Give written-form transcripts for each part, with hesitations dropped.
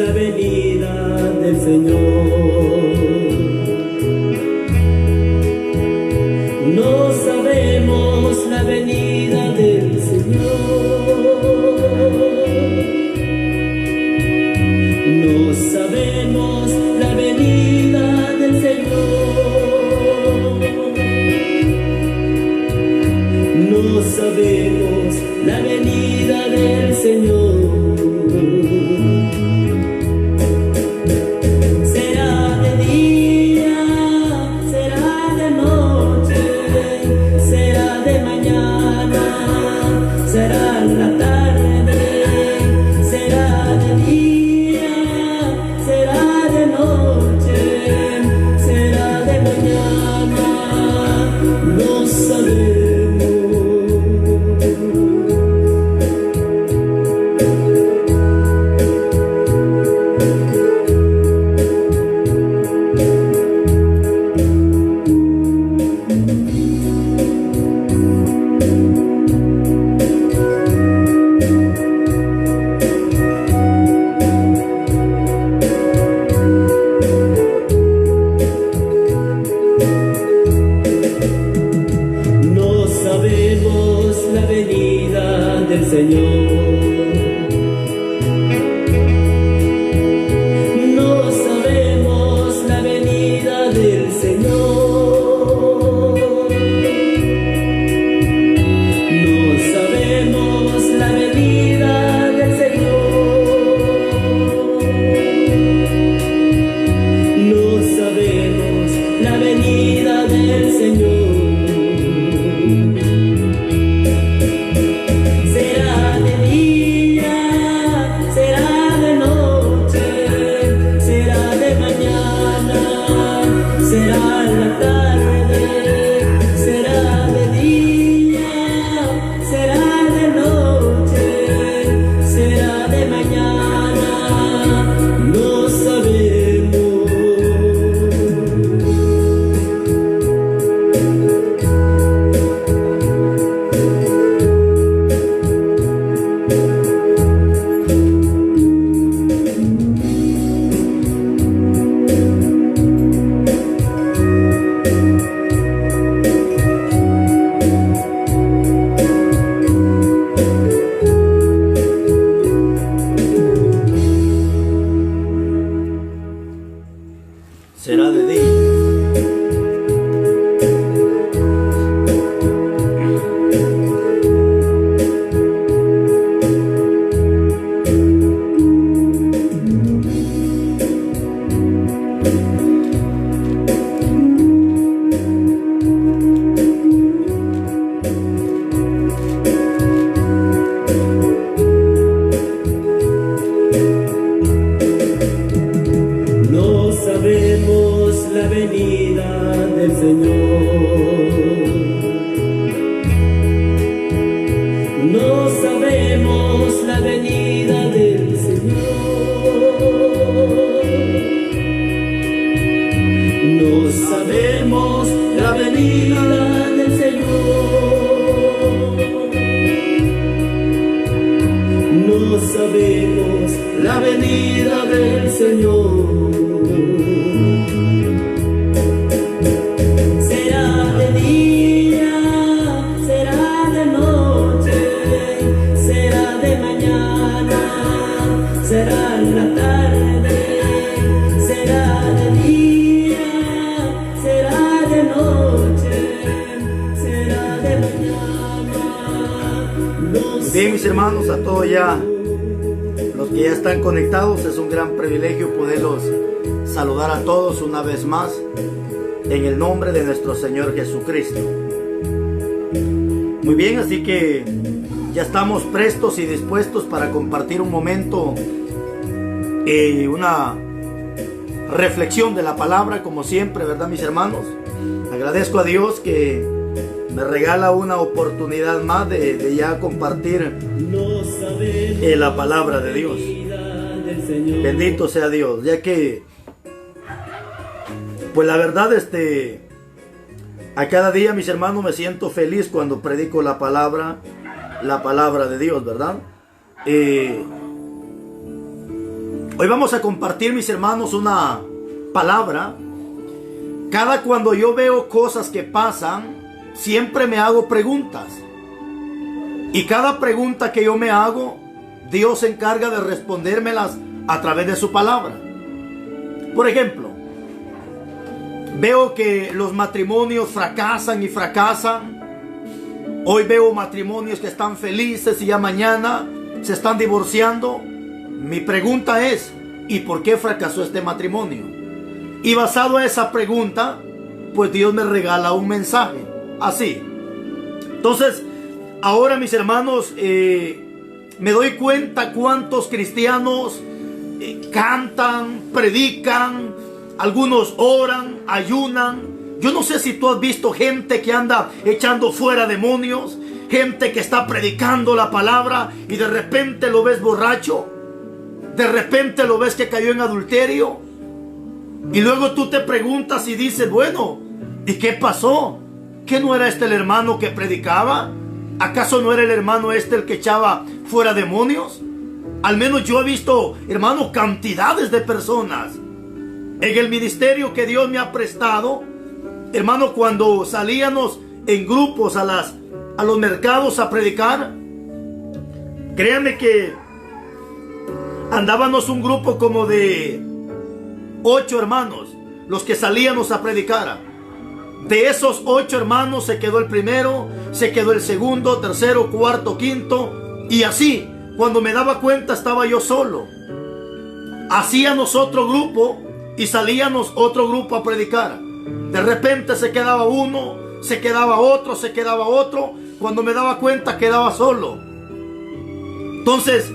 la venida del Señor. No sabemos la venida del Señor. No sabemos la venida del Señor. No sabemos la venida del Señor. Será de día, será de noche, será de mañana, será en la tarde, será de día, será de noche, será de mañana, no sabemos. La venida del Señor. No sabemos la venida del Señor. No sabemos la venida del Señor. No sabemos la venida del Señor. Será en la tarde, será de día, será de noche, será de mañana, no sabemos. Será de día. No sabemos la venida del Señor. No sabemos la venida del Señor. No sabemos la venida del Señor. No sabemos la venida del Señor. Será de día, será de noche, será de mañana, será en la tarde, será de día, será de noche, será de mañana. Bien, mis hermanos, a todos ya los que ya están conectados, es un gran privilegio poderlos saludar a todos una vez más en el nombre de nuestro Señor Jesucristo. Muy bien, así que ya estamos prestos y dispuestos para compartir un momento y una reflexión de la palabra, como siempre, ¿verdad, mis hermanos? Agradezco a Dios que me regala una oportunidad más de ya compartir la palabra de Dios. Bendito sea Dios, ya que pues la verdad a cada día, mis hermanos, me siento feliz cuando predico la palabra de Dios, ¿verdad? Hoy vamos a compartir, mis hermanos, una palabra. Cuando yo veo cosas que pasan, siempre me hago preguntas. Y cada pregunta que yo me hago, Dios se encarga de respondérmelas a través de su palabra. Por ejemplo, veo que los matrimonios fracasan y fracasan. Hoy veo matrimonios que están felices y ya mañana se están divorciando. Mi pregunta es, ¿y por qué fracasó este matrimonio? Y basado en esa pregunta, pues Dios me regala un mensaje. Así. Entonces, ahora, mis hermanos, me doy cuenta cuántos cristianos cantan, predican, algunos oran, ayunan. Yo no sé si tú has visto gente que anda echando fuera demonios, gente que está predicando la palabra y de repente lo ves borracho, de repente lo ves que cayó en adulterio, y luego tú te preguntas y dices, bueno, ¿y qué pasó? ¿Que no era este el hermano que predicaba? ¿Acaso no era el hermano este el que echaba fuera demonios? Al menos yo he visto, hermano, cantidades de personas en el ministerio que Dios me ha prestado. Hermano, cuando salíamos en grupos a los mercados a predicar, créanme que andábamos un grupo como de 8 hermanos, los que salíamos a predicar. De esos 8 hermanos se quedó el primero, se quedó el segundo, tercero, cuarto, quinto, y así. Cuando me daba cuenta estaba yo solo. Hacíamos otro grupo y salíamos otro grupo a predicar. De repente se quedaba uno, se quedaba otro, se quedaba otro. Cuando me daba cuenta quedaba solo. Entonces,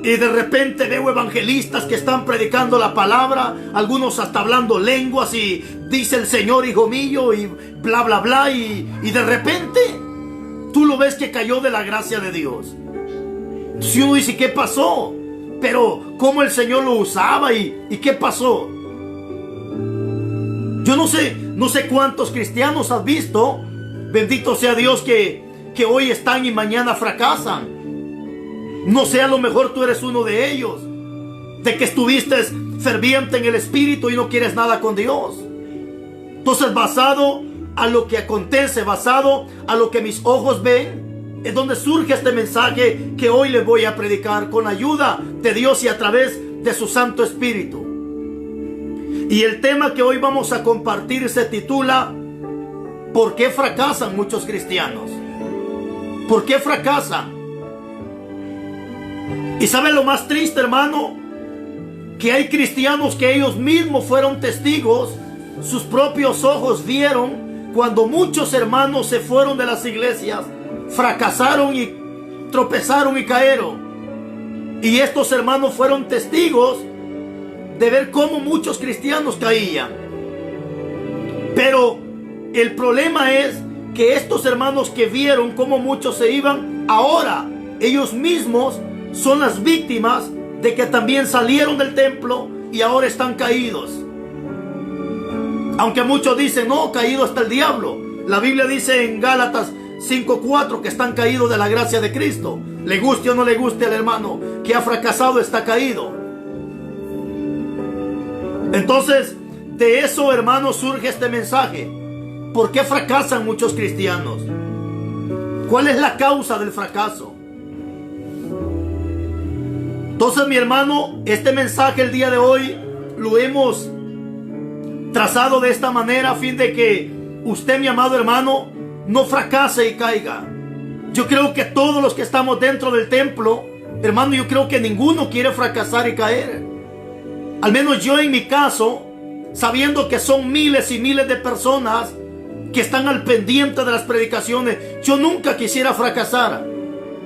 y de repente veo evangelistas que están predicando la palabra, algunos hasta hablando lenguas y dice el Señor, hijo mío, y bla bla bla, y de repente tú lo ves que cayó de la gracia de Dios. Si uno dice, ¿qué pasó? Pero cómo el Señor lo usaba y qué pasó. Yo no sé cuántos cristianos has visto, bendito sea Dios, que hoy están y mañana fracasan. No sé, a lo mejor tú eres uno de ellos, de que estuviste ferviente en el Espíritu y no quieres nada con Dios. Entonces, basado a lo que acontece, basado a lo que mis ojos ven, es donde surge este mensaje que hoy les voy a predicar con ayuda de Dios y a través de su Santo Espíritu. Y el tema que hoy vamos a compartir se titula ¿por qué fracasan muchos cristianos? ¿Por qué fracasan? Y ¿saben lo más triste, hermano? Que hay cristianos que ellos mismos fueron testigos, sus propios ojos vieron cuando muchos hermanos se fueron de las iglesias, fracasaron y tropezaron y cayeron. Y estos hermanos fueron testigos de ver cómo muchos cristianos caían. Pero el problema es que estos hermanos que vieron cómo muchos se iban, ahora ellos mismos son las víctimas de que también salieron del templo y ahora están caídos. Aunque muchos dicen, no, caído hasta el diablo. La Biblia dice en Gálatas 5:4 que están caídos de la gracia de Cristo. Le guste o no le guste al hermano que ha fracasado, está caído. Entonces, de eso, hermanos, surge este mensaje. ¿Por qué fracasan muchos cristianos? ¿Cuál es la causa del fracaso? Entonces, mi hermano, este mensaje el día de hoy lo hemos trazado de esta manera a fin de que usted, mi amado hermano, no fracase y caiga. Yo creo que todos los que estamos dentro del templo, hermano, yo creo que ninguno quiere fracasar y caer. Al menos yo en mi caso, sabiendo que son miles y miles de personas que están al pendiente de las predicaciones, yo nunca quisiera fracasar.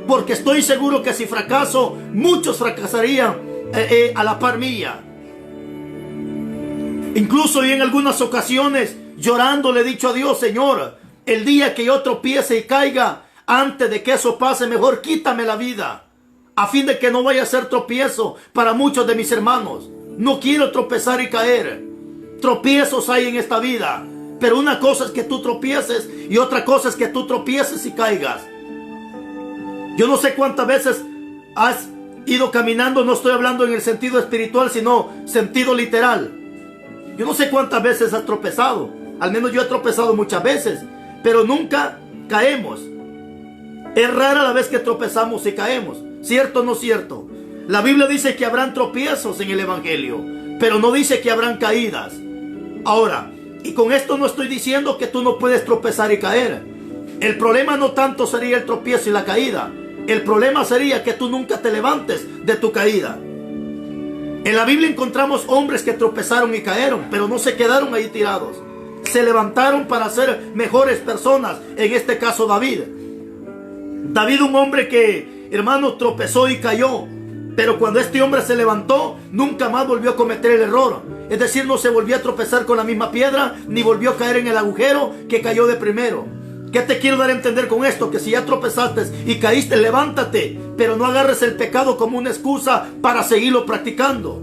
Porque estoy seguro que si fracaso, muchos fracasarían a la par mía. Incluso yo en algunas ocasiones, llorando, le he dicho a Dios, Señor, el día que yo tropiece y caiga, antes de que eso pase, mejor quítame la vida, a fin de que no vaya a ser tropiezo para muchos de mis hermanos. No quiero tropezar y caer. Tropiezos hay en esta vida, pero una cosa es que tú tropieces y otra cosa es que tú tropieces y caigas. Yo no sé cuántas veces has ido caminando, no estoy hablando en el sentido espiritual, sino sentido literal. Yo no sé cuántas veces has tropezado, al menos yo he tropezado muchas veces, pero nunca caemos. Es rara la vez que tropezamos y caemos, ¿cierto o no cierto? La Biblia dice que habrán tropiezos en el Evangelio, pero no dice que habrán caídas. Ahora, y con esto no estoy diciendo que tú no puedes tropezar y caer. El problema no tanto sería el tropiezo y la caída. El problema sería que tú nunca te levantes de tu caída. En la Biblia encontramos hombres que tropezaron y cayeron, pero no se quedaron ahí tirados. Se levantaron para ser mejores personas. En este caso David. David, un hombre que, hermano, tropezó y cayó. Pero cuando este hombre se levantó, nunca más volvió a cometer el error. Es decir, no se volvió a tropezar con la misma piedra, ni volvió a caer en el agujero que cayó de primero. ¿Qué te quiero dar a entender con esto? Que si ya tropezaste y caíste, levántate, pero no agarres el pecado como una excusa para seguirlo practicando.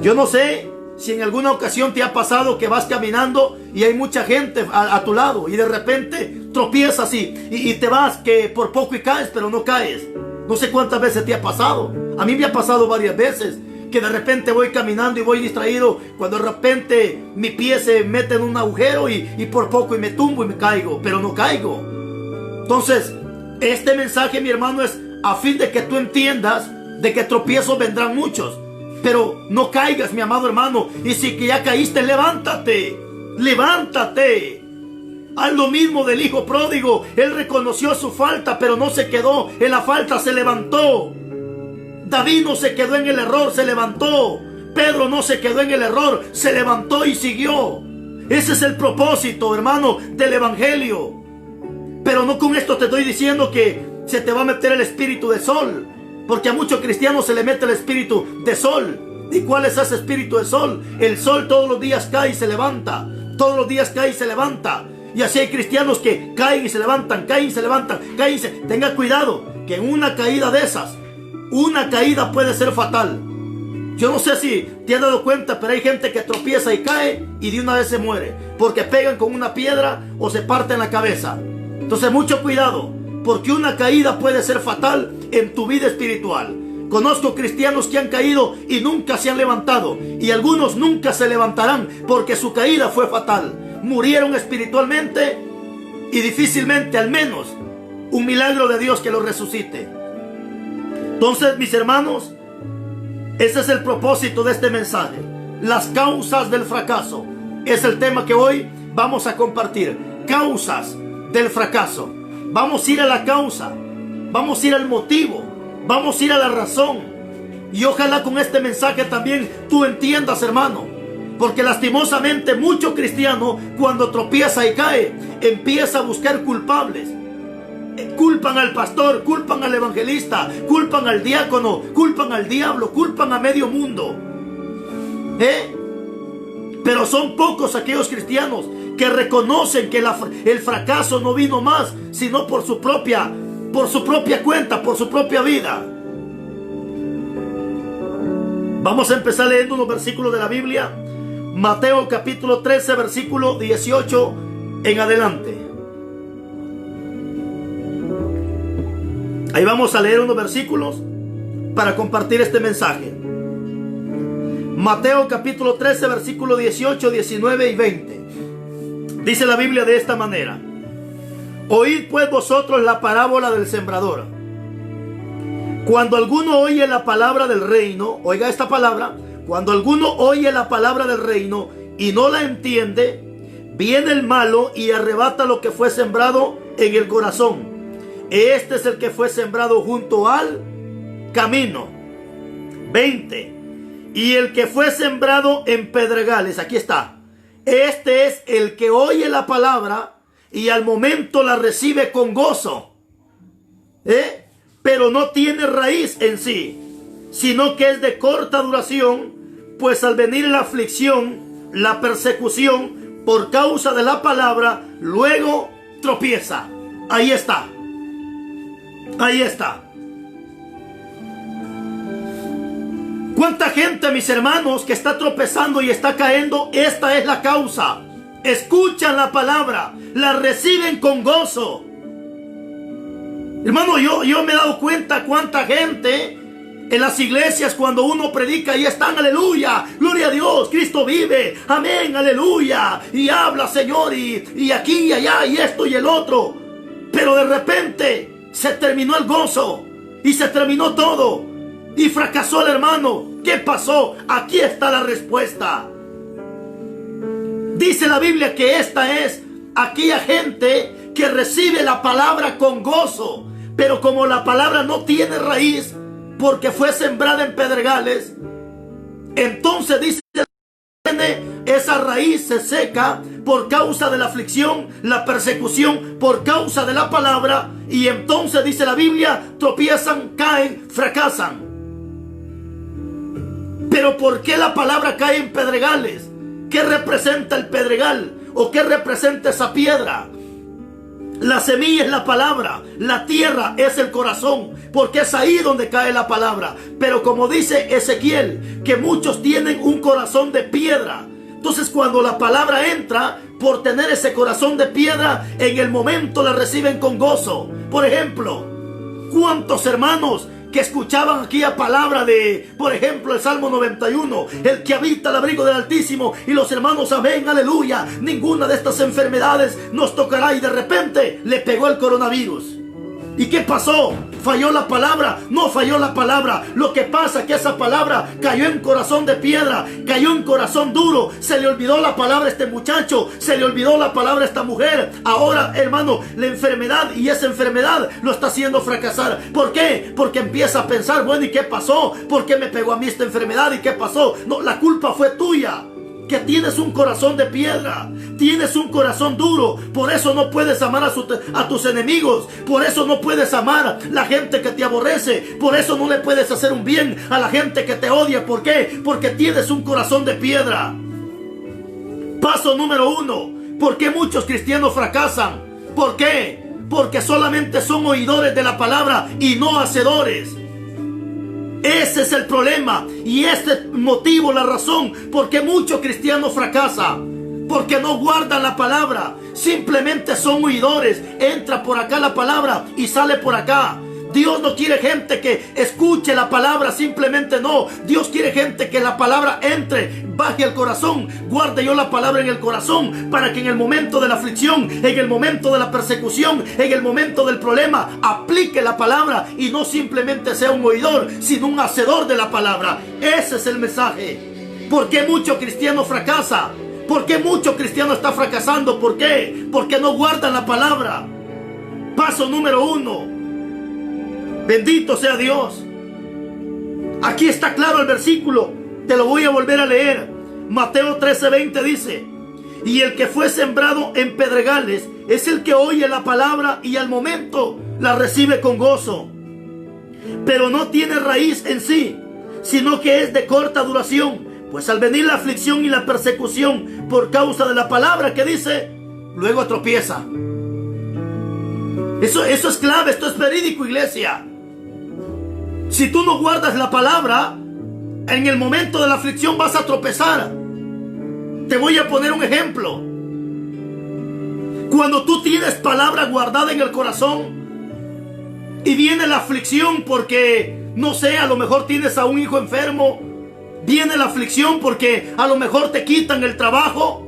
Yo no sé si en alguna ocasión te ha pasado que vas caminando y hay mucha gente a tu lado y de repente tropiezas y te vas que por poco y caes, pero no caes. No sé cuántas veces te ha pasado. A mí me ha pasado varias veces que de repente voy caminando y voy distraído, cuando de repente mi pie se mete en un agujero y por poco y me tumbo y me caigo, pero no caigo. Entonces, este mensaje, mi hermano, es a fin de que tú entiendas de que tropiezos vendrán muchos. Pero no caigas, mi amado hermano. Y si que ya caíste, levántate. Levántate. Haz lo mismo del hijo pródigo. Él reconoció su falta, pero no se quedó en la falta, se levantó. David no se quedó en el error, se levantó. Pedro no se quedó en el error, se levantó y siguió. Ese es el propósito, hermano, del evangelio. Pero no con esto te estoy diciendo que se te va a meter el espíritu de sol. Porque a muchos cristianos se le mete el espíritu de sol. ¿Y cuál es ese espíritu de sol? El sol todos los días cae y se levanta. Todos los días cae y se levanta. Y así hay cristianos que caen y se levantan, caen y se levantan, caen y se... Tenga cuidado, que en una caída de esas, una caída puede ser fatal. Yo no sé si te has dado cuenta, pero hay gente que tropieza y cae y de una vez se muere. Porque pegan con una piedra o se parten la cabeza. Entonces mucho cuidado, porque una caída puede ser fatal en tu vida espiritual. Conozco cristianos que han caído y nunca se han levantado. Y algunos nunca se levantarán porque su caída fue fatal. Murieron espiritualmente y difícilmente, al menos, un milagro de Dios que los resucite. Entonces, mis hermanos, ese es el propósito de este mensaje. Las causas del fracaso. Es el tema que hoy vamos a compartir. Causas del fracaso. Vamos a ir a la causa, vamos a ir al motivo, vamos a ir a la razón. Y ojalá con este mensaje también tú entiendas, hermano. Porque lastimosamente mucho cristiano, cuando tropieza y cae, empieza a buscar culpables. Culpan al pastor, culpan al evangelista, culpan al diácono, culpan al diablo, culpan a medio mundo. Pero son pocos aquellos cristianos que reconocen que el fracaso no vino más, sino por su propia cuenta, por su propia vida. Vamos a empezar leyendo unos versículos de la Biblia. Mateo capítulo 13, versículo 18 en adelante. Ahí vamos a leer unos versículos para compartir este mensaje. Mateo capítulo 13, versículo 18, 19 y 20. Dice la Biblia de esta manera: Oíd pues vosotros la parábola del sembrador. Cuando alguno oye la palabra del reino, oiga esta palabra, cuando alguno oye la palabra del reino y no la entiende, viene el malo y arrebata lo que fue sembrado en el corazón. Este es el que fue sembrado junto al camino. 20. Y el que fue sembrado en pedregales, aquí está. Este es el que oye la palabra y al momento la recibe con gozo. Pero no tiene raíz en sí, sino que es de corta duración, pues al venir la aflicción, la persecución, por causa de la palabra, luego tropieza. Ahí está. Ahí está. ¿Cuánta gente, mis hermanos, que está tropezando y está cayendo? Esta es la causa. Escuchan la palabra, la reciben con gozo, Hermano, yo me he dado cuenta cuánta gente en las iglesias, cuando uno predica, y están, aleluya, gloria a Dios, Cristo vive, amén, aleluya, y habla, Señor, y aquí y allá, y esto y el otro. Pero de repente se terminó el gozo y se terminó todo y fracasó el hermano. ¿Qué pasó? Aquí está la respuesta. Dice la Biblia que esta es aquella gente que recibe la palabra con gozo, pero como la palabra no tiene raíz, porque fue sembrada en pedregales, entonces dice, esa raíz se seca por causa de la aflicción, la persecución, por causa de la palabra, y entonces dice la Biblia, tropiezan, caen, fracasan. Pero ¿por qué la palabra cae en pedregales? ¿Qué representa el pedregal? ¿O qué representa esa piedra? La semilla es la palabra, la tierra es el corazón, porque es ahí donde cae la palabra. Pero como dice Ezequiel, que muchos tienen un corazón de piedra. Entonces cuando la palabra entra, por tener ese corazón de piedra, en el momento la reciben con gozo. Por ejemplo, ¿cuántos hermanos que escuchaban aquella palabra de, por ejemplo, el Salmo 91, el que habita al abrigo del Altísimo, y los hermanos, amén, aleluya, ninguna de estas enfermedades nos tocará, y de repente le pegó el coronavirus? ¿Y qué pasó? ¿Falló la palabra? No falló la palabra. Lo que pasa es que esa palabra cayó en corazón de piedra, cayó en corazón duro. Se le olvidó la palabra a este muchacho, se le olvidó la palabra a esta mujer. Ahora, hermano, la enfermedad, y esa enfermedad lo está haciendo fracasar. ¿Por qué? Porque empieza a pensar, bueno, ¿y qué pasó? ¿Por qué me pegó a mí esta enfermedad? ¿Y qué pasó? No, la culpa fue tuya, que tienes un corazón de piedra, tienes un corazón duro. Por eso no puedes amar a tus enemigos, por eso no puedes amar a la gente que te aborrece, por eso no le puedes hacer un bien a la gente que te odia. ¿Por qué? Porque tienes un corazón de piedra. Paso número 1, ¿por qué muchos cristianos fracasan? ¿Por qué? Porque solamente son oidores de la palabra y no hacedores. Ese es el problema, y este motivo, la razón por qué muchos cristianos fracasan, porque no guardan la palabra, simplemente son huidores. Entra por acá la palabra y sale por acá. Dios no quiere gente que escuche la palabra, simplemente no. Dios quiere gente que la palabra entre, baje al corazón. Guarde yo la palabra en el corazón, para que en el momento de la aflicción, en el momento de la persecución, en el momento del problema, aplique la palabra y no simplemente sea un oidor, sino un hacedor de la palabra. Ese es el mensaje. ¿Por qué mucho cristiano fracasa? ¿Por qué mucho cristiano está fracasando? ¿Por qué? Porque no guardan la palabra. Paso número 1. Bendito sea Dios. Aquí está claro el versículo. Te lo voy a volver a leer. Mateo 13:20 dice: y el que fue sembrado en pedregales es el que oye la palabra y al momento la recibe con gozo, pero no tiene raíz en sí, sino que es de corta duración. Pues al venir la aflicción y la persecución por causa de la palabra, que dice, luego tropieza. Eso es clave, esto es verídico, iglesia. Si tú no guardas la palabra, en el momento de la aflicción vas a tropezar. Te voy a poner un ejemplo. Cuando tú tienes palabra guardada en el corazón y viene la aflicción porque, no sé, a lo mejor tienes a un hijo enfermo, viene la aflicción porque a lo mejor te quitan el trabajo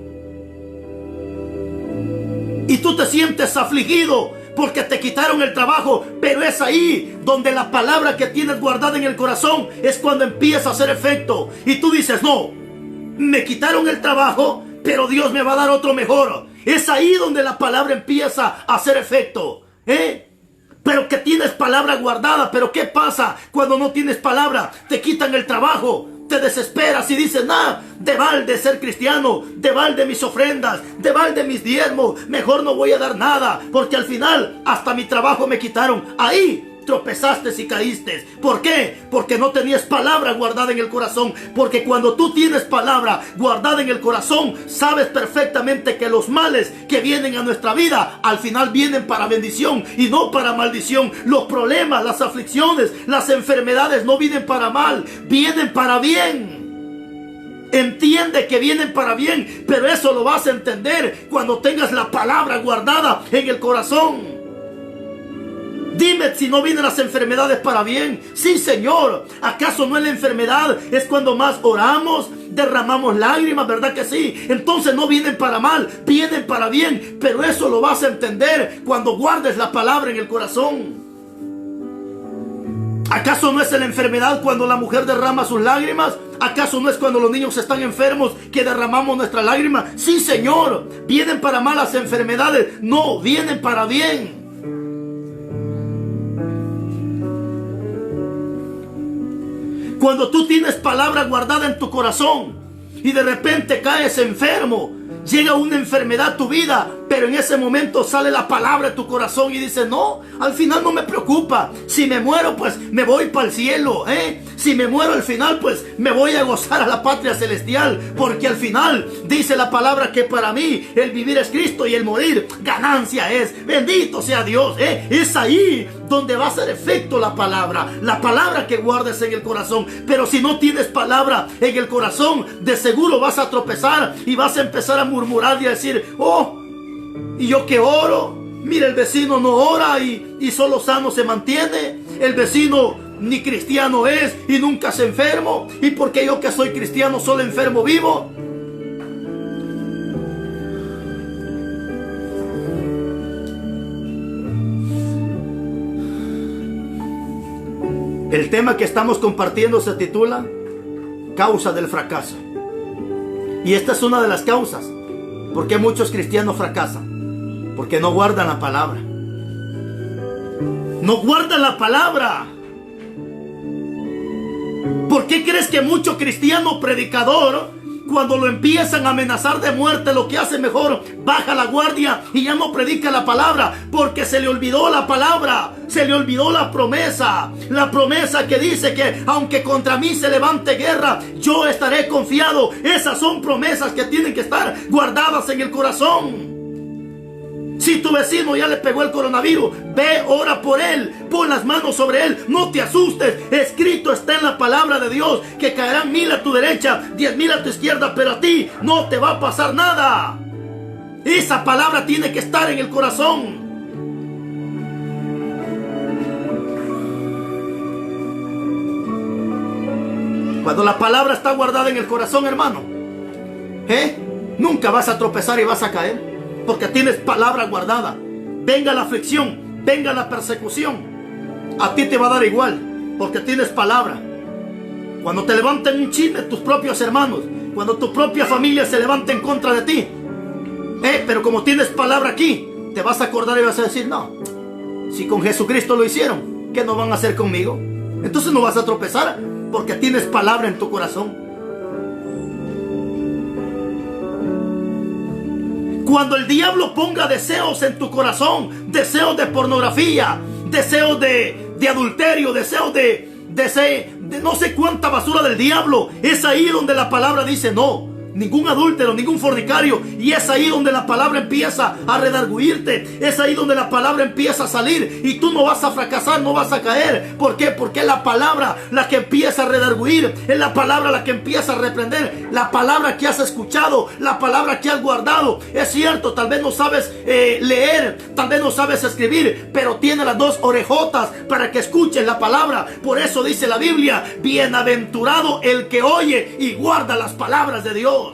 y tú te sientes afligido porque te quitaron el trabajo, pero es ahí donde la palabra que tienes guardada en el corazón es cuando empieza a hacer efecto. Y tú dices, no, me quitaron el trabajo, pero Dios me va a dar otro mejor. Es ahí donde la palabra empieza a hacer efecto. Pero que tienes palabra guardada. Pero ¿qué pasa cuando no tienes palabra? Te quitan el trabajo, te desesperas y dices, nah, de balde ser cristiano, de balde mis ofrendas, de balde mis diezmos, mejor no voy a dar nada, porque al final hasta mi trabajo me quitaron. Ahí tropezaste y caíste. ¿Por qué? Porque no tenías palabra guardada en el corazón. Porque cuando tú tienes palabra guardada en el corazón, sabes perfectamente que los males que vienen a nuestra vida al final vienen para bendición y no para maldición. Los problemas, las aflicciones, las enfermedades no vienen para mal, vienen para bien. Entiende que vienen para bien, pero eso lo vas a entender cuando tengas la palabra guardada en el corazón. Dime Dime si no vienen las enfermedades para bien. Sí, Señor. ¿Acaso no es la enfermedad? Es cuando más oramos, derramamos lágrimas, ¿verdad que sí? Entonces no vienen para mal, vienen para bien. Pero eso lo vas a entender cuando guardes la palabra en el corazón. ¿Acaso no es la enfermedad cuando la mujer derrama sus lágrimas? ¿Acaso no es cuando los niños están enfermos que derramamos nuestras lágrimas? Sí, Señor. ¿Vienen para mal las enfermedades? No, vienen para bien. Cuando tú tienes palabra guardada en tu corazón y de repente caes enfermo, llega una enfermedad a tu vida, pero en ese momento sale la palabra de tu corazón y dices, no, al final no me preocupa. Si me muero, pues me voy para el cielo, Si me muero al final, pues me voy a gozar a la patria celestial. Porque al final dice la palabra que para mí el vivir es Cristo y el morir ganancia es. Bendito sea Dios, Es ahí donde va a hacer efecto la palabra que guardes en el corazón. Pero si no tienes palabra en el corazón, de seguro vas a tropezar y vas a empezar a murmurar y a decir, oh, y yo que oro, mira, el vecino no ora y solo sano se mantiene. El vecino ni cristiano es y nunca se enfermo. ¿Y por qué yo que soy cristiano solo enfermo vivo? El tema que estamos compartiendo se titula Causa del fracaso. Y esta es una de las causas. ¿Por qué muchos cristianos fracasan? Porque no guardan la palabra. No guardan la palabra. ¿Por qué crees que mucho cristiano predicador, cuando lo empiezan a amenazar de muerte, lo que hace mejor, baja la guardia y ya no predica la palabra? Porque se le olvidó la palabra, se le olvidó la promesa que dice que aunque contra mí se levante guerra, yo estaré confiado. Esas son promesas que tienen que estar guardadas en el corazón. Si tu vecino ya le pegó el coronavirus, ve, ora por él, pon las manos sobre él, no te asustes. Escrito está en la palabra de Dios que caerán 1000 a tu derecha, 10,000 a tu izquierda, pero a ti no te va a pasar nada. Esa palabra tiene que estar en el corazón. Cuando la palabra está guardada en el corazón, hermano, nunca vas a tropezar y vas a caer. Porque tienes palabra guardada. Venga la aflicción, venga la persecución, a ti te va a dar igual, porque tienes palabra. Cuando te levanten un chisme tus propios hermanos, cuando tu propia familia se levante en contra de ti, pero como tienes palabra aquí, te vas a acordar y vas a decir, no, si con Jesucristo lo hicieron, ¿qué no van a hacer conmigo? Entonces no vas a tropezar, porque tienes palabra en tu corazón. Cuando el diablo ponga deseos en tu corazón, deseos de pornografía, deseos de adulterio, deseos de no sé cuánta basura del diablo, es ahí donde la palabra dice no. Ningún adúltero, ningún fornicario. Y es ahí donde la palabra empieza a redarguirte. Es ahí donde la palabra empieza a salir. Y tú no vas a fracasar, no vas a caer. ¿Por qué? Porque es la palabra la que empieza a redarguir. Es la palabra la que empieza a reprender. La palabra que has escuchado, la palabra que has guardado. Es cierto, tal vez no sabes leer, tal vez no sabes escribir, pero tiene las dos orejotas para que escuches la palabra. Por eso dice la Biblia, bienaventurado el que oye y guarda las palabras de Dios.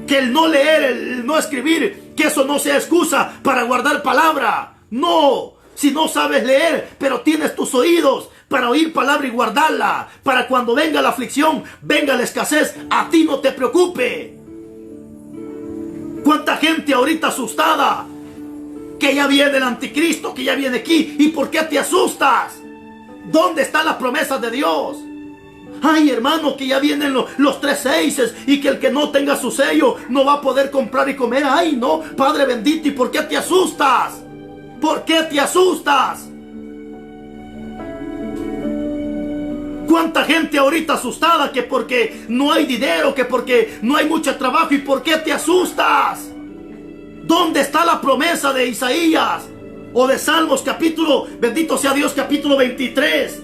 Que el no leer, el no escribir, que eso no sea excusa para guardar palabra. No, si no sabes leer, pero tienes tus oídos para oír palabra y guardarla, para cuando venga la aflicción, venga la escasez, a ti no te preocupe. ¿Cuánta gente ahorita asustada? Que ya viene el anticristo, que ya viene aquí. ¿Y por qué te asustas? ¿Dónde están las promesas de Dios? Ay, hermano, que ya vienen los 3 6 y que el que no tenga su sello no va a poder comprar y comer. Ay, no, Padre bendito, ¿y por qué te asustas? ¿Por qué te asustas? ¿Cuánta gente ahorita asustada que porque no hay dinero, que porque no hay mucho trabajo? ¿Y por qué te asustas? ¿Dónde está la promesa de Isaías o de Salmos capítulo, bendito sea Dios, capítulo 23?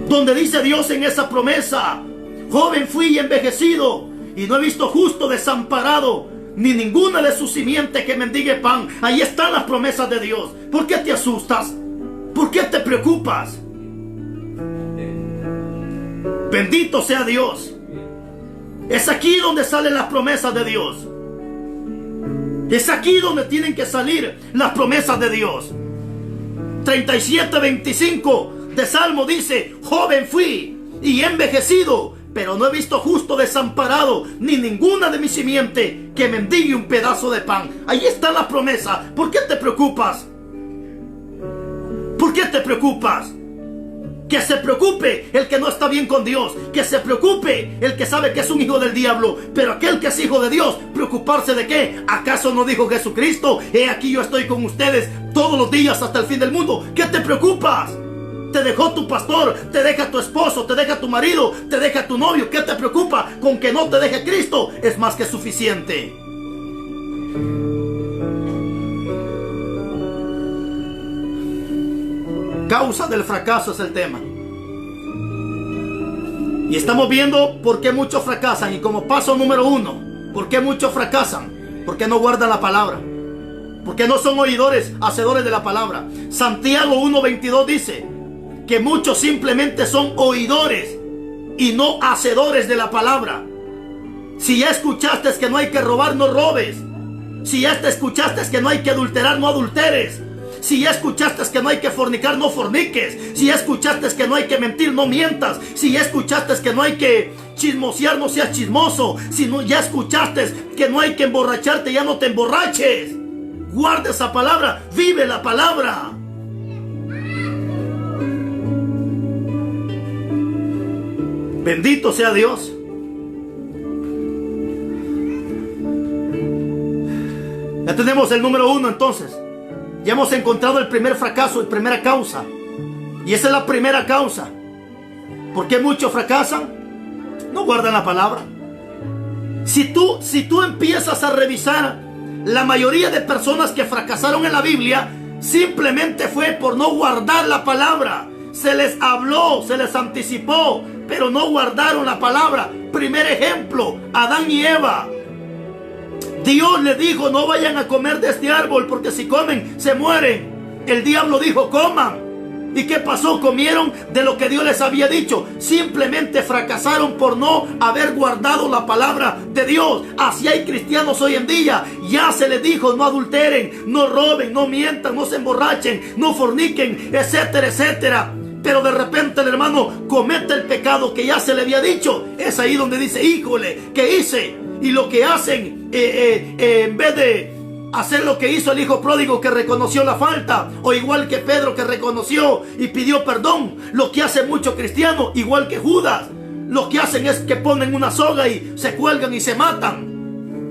Donde dice Dios en esa promesa, joven fui y envejecido, y no he visto justo desamparado, ni ninguna de su simiente que mendigue pan. Ahí están las promesas de Dios. ¿Por qué te asustas? ¿Por qué te preocupas? Bendito sea Dios. Es aquí donde salen las promesas de Dios. Es aquí donde tienen que salir las promesas de Dios. 37:25 de Salmo dice: joven fui y he envejecido, pero no he visto justo desamparado, ni ninguna de mi simiente que mendigue un pedazo de pan. Ahí está la promesa. ¿Por qué te preocupas? ¿Por qué te preocupas? Que se preocupe el que no está bien con Dios. Que se preocupe el que sabe que es un hijo del diablo. Pero aquel que es hijo de Dios, ¿preocuparse de qué? ¿Acaso no dijo Jesucristo: he aquí yo estoy con ustedes todos los días hasta el fin del mundo? ¿Qué te preocupas? Te dejó tu pastor, te deja tu esposo, te deja tu marido, te deja tu novio. ¿Qué te preocupa? Con que no te deje Cristo es más que suficiente. Causa del fracaso es el tema. Y estamos viendo por qué muchos fracasan. Y como paso número 1, ¿por qué muchos fracasan? Porque no guardan la palabra. Porque no son oidores, hacedores de la palabra. Santiago 1:22 dice que muchos simplemente son oidores y no hacedores de la palabra. Si ya escuchaste que no hay que robar, no robes. Si ya te escuchaste que no hay que adulterar, no adulteres. Si ya escuchaste que no hay que fornicar, no forniques. Si ya escuchaste que no hay que mentir, no mientas. Si ya escuchaste que no hay que chismosear, no seas chismoso. Si no, ya escuchaste que no hay que emborracharte, ya no te emborraches. Guarda esa palabra, vive la palabra. Bendito sea Dios. Ya tenemos el número 1 entonces. Ya hemos encontrado el primer fracaso, la primera causa. Y esa es la primera causa. ¿Por qué muchos fracasan? No guardan la palabra. Si tú empiezas a revisar, la mayoría de personas que fracasaron en la Biblia simplemente fue por no guardar la palabra. Se les habló, se les anticipó, pero no guardaron la palabra. Primer ejemplo, Adán y Eva. Dios les dijo: no vayan a comer de este árbol, porque si comen se mueren. El diablo dijo: coman. ¿Y qué pasó? Comieron de lo que Dios les había dicho. Simplemente fracasaron por no haber guardado la palabra de Dios. Así hay cristianos hoy en día. Ya se les dijo: no adulteren, no roben, no mientan, no se emborrachen, no forniquen, etcétera, etcétera. Pero de repente el hermano comete el pecado que ya se le había dicho. Es ahí donde dice: híjole, ¿qué hice? Y lo que hacen, en vez de hacer lo que hizo el hijo pródigo, que reconoció la falta, o igual que Pedro, que reconoció y pidió perdón, lo que hace muchos cristianos, igual que Judas, lo que hacen es que ponen una soga y se cuelgan y se matan.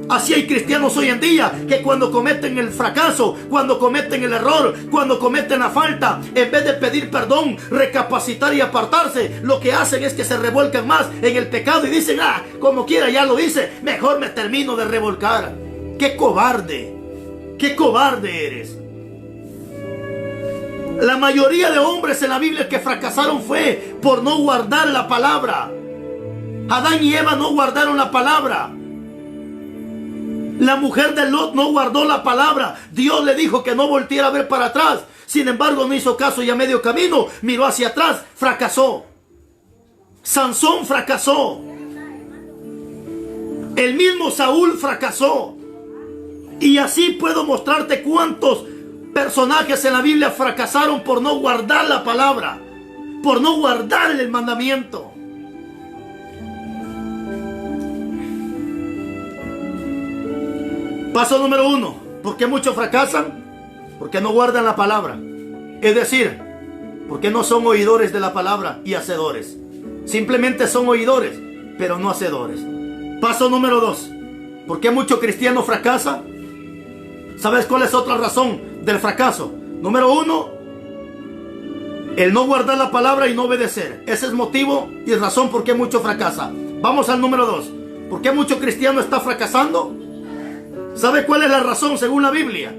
Así hay cristianos hoy en día que cuando cometen el fracaso, cuando cometen el error, cuando cometen la falta, en vez de pedir perdón, recapacitar y apartarse, lo que hacen es que se revuelcan más en el pecado y dicen: como quiera ya lo hice, mejor me termino de revolcar. ¡Qué cobarde! ¡Qué cobarde eres! La mayoría de hombres en la Biblia que fracasaron fue por no guardar la palabra. Adán y Eva no guardaron la palabra. La mujer de Lot no guardó la palabra. Dios le dijo que no volteara a ver para atrás. Sin embargo, no hizo caso y a medio camino miró hacia atrás. Fracasó. Sansón fracasó. El mismo Saúl fracasó. Y así puedo mostrarte cuántos personajes en la Biblia fracasaron por no guardar la palabra, por no guardar el mandamiento. Paso número 1. ¿Por qué muchos fracasan? Porque no guardan la palabra. Es decir, porque no son oidores de la palabra y hacedores. Simplemente son oidores, pero no hacedores. Paso número 2. ¿Por qué muchos cristianos fracasan? ¿Sabes cuál es otra razón del fracaso? Número 1, el no guardar la palabra y no obedecer. Ese es motivo y razón por qué muchos fracasan. Vamos al número 2. ¿Por qué muchos cristianos están fracasando? ¿Sabe cuál es la razón según la Biblia?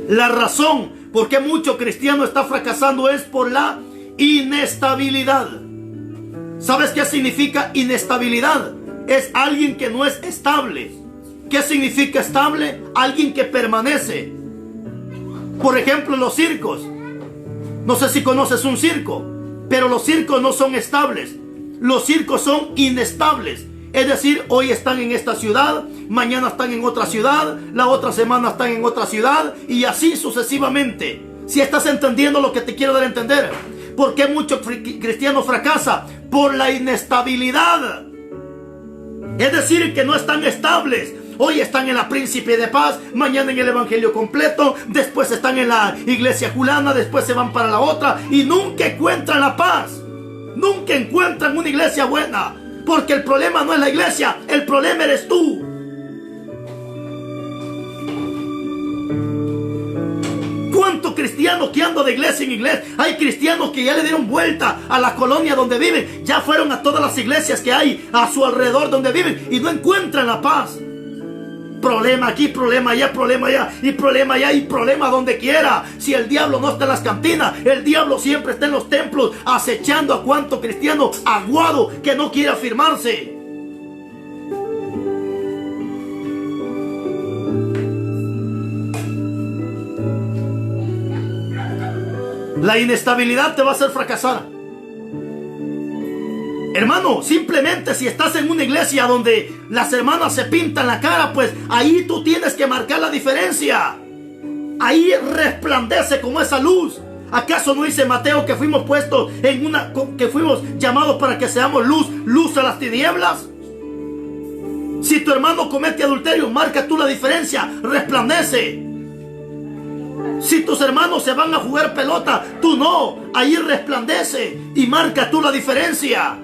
La razón por qué mucho cristiano está fracasando es por la inestabilidad. ¿Sabes qué significa inestabilidad? Es alguien que no es estable. ¿Qué significa estable? Alguien que permanece. Por ejemplo, los circos. No sé si conoces un circo, pero los circos no son estables. Los circos son inestables. Es decir, hoy están en esta ciudad, mañana están en otra ciudad, la otra semana están en otra ciudad y así sucesivamente. Si estás entendiendo lo que te quiero dar a entender. ¿Por qué muchos cristianos fracasan? Por la inestabilidad. Es decir, que no están estables. Hoy están en la Príncipe de Paz, mañana en el Evangelio Completo, después están en la Iglesia Julana, después se van para la otra y nunca encuentran la paz. Nunca encuentran una iglesia buena, porque el problema no es la iglesia, el problema eres tú. ¿Cuántos cristianos que andan de iglesia en iglesia? Hay cristianos que ya le dieron vuelta a la colonia donde viven, ya fueron a todas las iglesias que hay a su alrededor donde viven y no encuentran la paz. Problema aquí, problema allá, y problema allá, y problema donde quiera. Si el diablo no está en las cantinas, el diablo siempre está en los templos, acechando a cuanto cristiano aguado que no quiere afirmarse. La inestabilidad te va a hacer fracasar. Hermano, simplemente si estás en una iglesia donde las hermanas se pintan la cara, pues ahí tú tienes que marcar la diferencia. Ahí resplandece como esa luz. ¿Acaso no dice Mateo que fuimos puestos en que fuimos llamados para que seamos luz a las tinieblas? Si tu hermano comete adulterio, marca tú la diferencia, resplandece. Si tus hermanos se van a jugar pelota, tú no, ahí resplandece y marca tú la diferencia.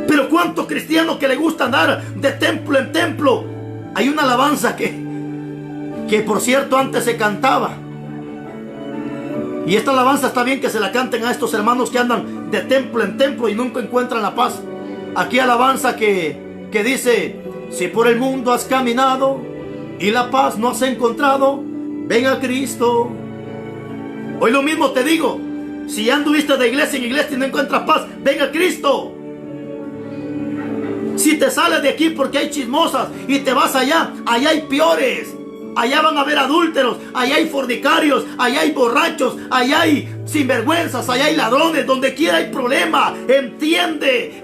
Pero cuántos cristianos que le gusta andar de templo en templo. Hay una alabanza que por cierto antes se cantaba. Y esta alabanza está bien que se la canten a estos hermanos que andan de templo en templo y nunca encuentran la paz. Aquí alabanza que dice: si por el mundo has caminado y la paz no has encontrado, ven a Cristo. Hoy lo mismo te digo: si anduviste de iglesia en iglesia y no encuentras paz, ven a Cristo. Si te sales de aquí porque hay chismosas y te vas allá, allá hay peores. Allá van a haber adúlteros, allá hay fornicarios, allá hay borrachos, allá hay sinvergüenzas, allá hay ladrones, donde quiera hay problema. Entiende,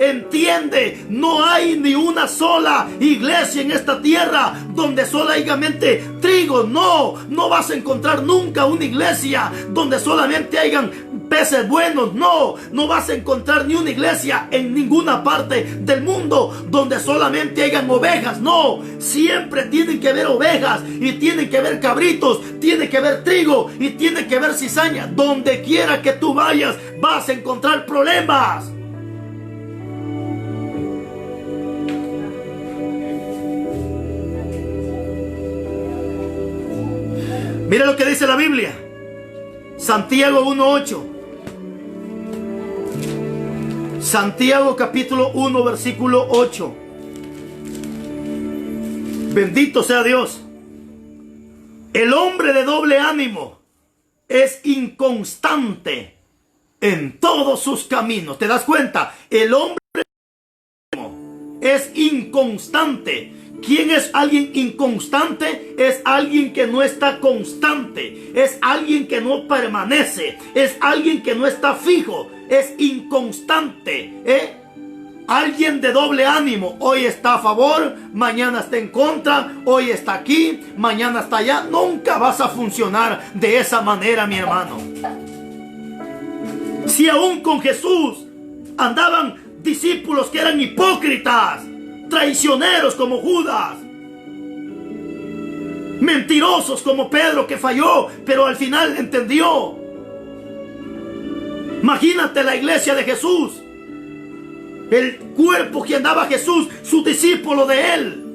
no hay ni una sola iglesia en esta tierra donde solamente trigo. No vas a encontrar nunca una iglesia donde solamente hayan peces buenos. No vas a encontrar ni una iglesia en ninguna parte del mundo donde solamente hayan ovejas. No, siempre tienen que haber ovejas y tienen que haber cabritos, tiene que haber trigo y tiene que haber cizaña. Donde quiera que tú vayas vas a encontrar problemas. Mira lo que dice la Biblia, Santiago 1:8. Santiago capítulo 1 versículo 8. Bendito sea Dios. El hombre de doble ánimo es inconstante en todos sus caminos. ¿Te das cuenta? El hombre de doble ánimo es inconstante. ¿Quién es alguien inconstante? Es alguien que no está constante. Es alguien que no permanece. Es alguien que no está fijo. Es inconstante. Alguien de doble ánimo. Hoy está a favor, mañana está en contra. Hoy está aquí, mañana está allá. Nunca vas a funcionar de esa manera, mi hermano. Si aún con Jesús andaban discípulos que eran hipócritas, traicioneros como Judas, mentirosos como Pedro, que falló pero al final entendió. Imagínate la iglesia de Jesús, el cuerpo que andaba Jesús, sus discípulos de él.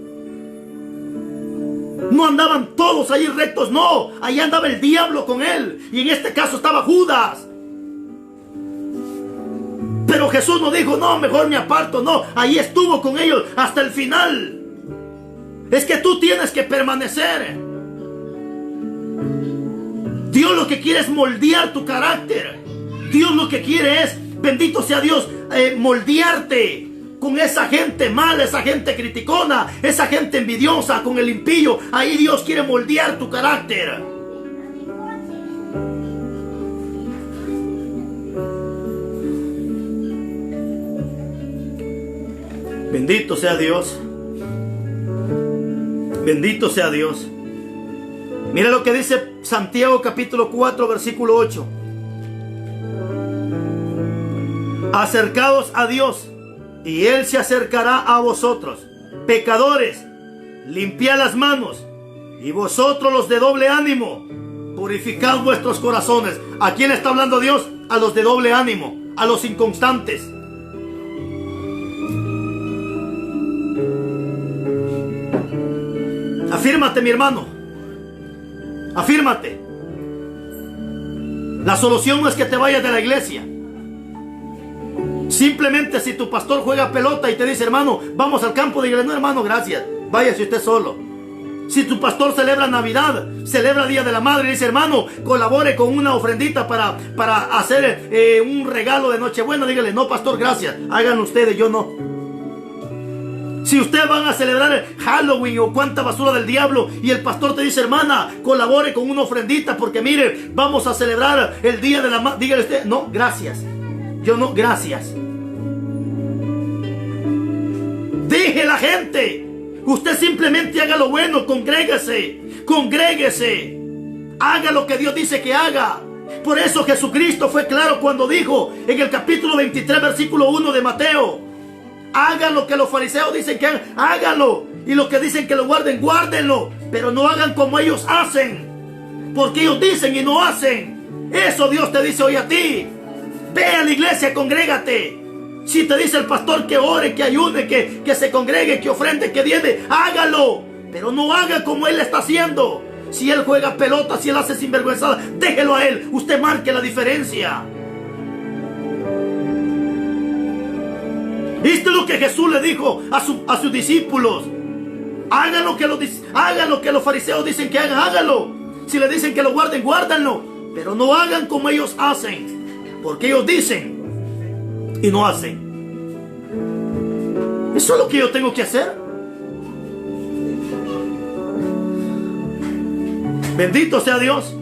No andaban todos ahí rectos, no, ahí andaba el diablo con él, y en este caso estaba Judas. Pero Jesús no dijo: no, mejor me aparto. No, ahí estuvo con ellos hasta el final. Es que tú tienes que permanecer. Dios lo que quiere es moldear tu carácter. Dios lo que quiere es, bendito sea Dios, moldearte. con esa gente mala, esa gente criticona, esa gente envidiosa, con el impío. Ahí Dios quiere moldear tu carácter. Bendito sea Dios. Bendito sea Dios. Mira lo que dice Santiago capítulo 4 versículo 8. Acercaos a Dios y Él se acercará a vosotros. Pecadores, limpiad las manos, y vosotros los de doble ánimo, purificad vuestros corazones. ¿A quién está hablando Dios? A los de doble ánimo, a los inconstantes. Afírmate, mi hermano. Afírmate. La solución no es que te vayas de la iglesia. Simplemente si tu pastor juega pelota y te dice, hermano, vamos al campo de iglesia. No, hermano, gracias. Váyase usted solo. Si tu pastor celebra Navidad, celebra Día de la Madre y dice, hermano, colabore con una ofrendita para hacer un regalo de Nochebuena, dígale, no, pastor, gracias. Hagan ustedes, yo no. Si ustedes van a celebrar Halloween o cuánta basura del diablo y el pastor te dice, hermana, colabore con una ofrendita porque mire, vamos a celebrar el Día de la Madre, dígale usted, no, gracias. Yo no, gracias. Deje la gente. Usted simplemente haga lo bueno, congréguese, congréguese. Haga lo que Dios dice que haga. Por eso Jesucristo fue claro cuando dijo en el capítulo 23, versículo 1 de Mateo, hagan lo que los fariseos dicen que hagan, háganlo. Y lo que dicen que lo guarden, guárdenlo. Pero no hagan como ellos hacen, porque ellos dicen y no hacen. Eso Dios te dice hoy a ti. Ve a la iglesia, congrégate. Si te dice el pastor que ore, que ayude, que se congregue, que ofrende, que diezme, hágalo. Pero no haga como él está haciendo. Si él juega pelota, si él hace sinvergüenzada, déjelo a él. Usted marque la diferencia. ¿Viste lo que Jesús le dijo a sus discípulos? Hagan lo que los fariseos dicen que hagan, háganlo. Si le dicen que lo guarden, guárdenlo. Pero no hagan como ellos hacen. Porque ellos dicen y no hacen. Eso es lo que yo tengo que hacer. Bendito sea Dios.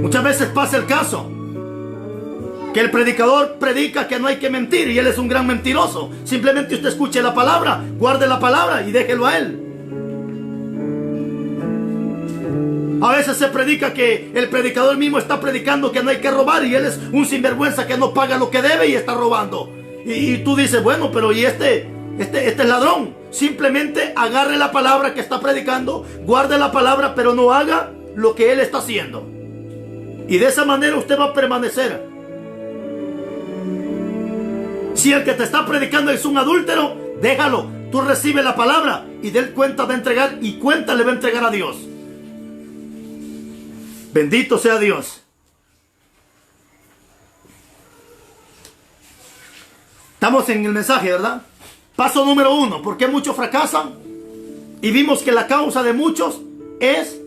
Muchas veces pasa el caso que el predicador predica que no hay que mentir y él es un gran mentiroso. Simplemente usted escuche la palabra, guarde la palabra y déjelo a él. A veces se predica que el predicador mismo está predicando que no hay que robar y él es un sinvergüenza que no paga lo que debe y está robando. Y tú dices, bueno, pero ¿y este es ladrón? Simplemente agarre la palabra que está predicando, guarde la palabra, pero no haga lo que él está haciendo. Y de esa manera usted va a permanecer. Si el que te está predicando es un adúltero, déjalo. Tú recibe la palabra y de él cuenta va a entregar y cuenta le va a entregar a Dios. Bendito sea Dios. Estamos en el mensaje, ¿verdad? Paso número 1. ¿Por qué muchos fracasan? Y vimos que la causa de muchos es,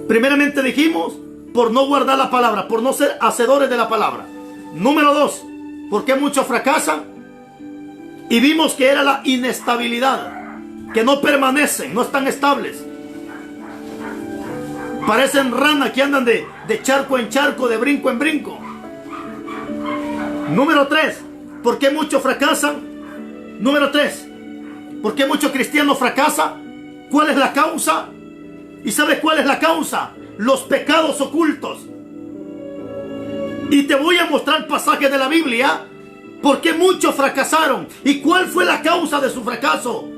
primeramente dijimos, por no guardar la palabra, por no ser hacedores de la palabra. Número 2. ¿Por qué muchos fracasan? Y vimos que era la inestabilidad, que no permanecen, no están estables. Parecen ranas que andan de charco en charco, de brinco en brinco. Número 3. ¿Por qué muchos fracasan? Número 3. ¿Por qué muchos cristianos fracasan? ¿Cuál es la causa? ¿Y sabes cuál es la causa? Los pecados ocultos. Y te voy a mostrar pasajes de la Biblia. ¿Por qué muchos fracasaron? ¿Y cuál fue la causa de su fracaso?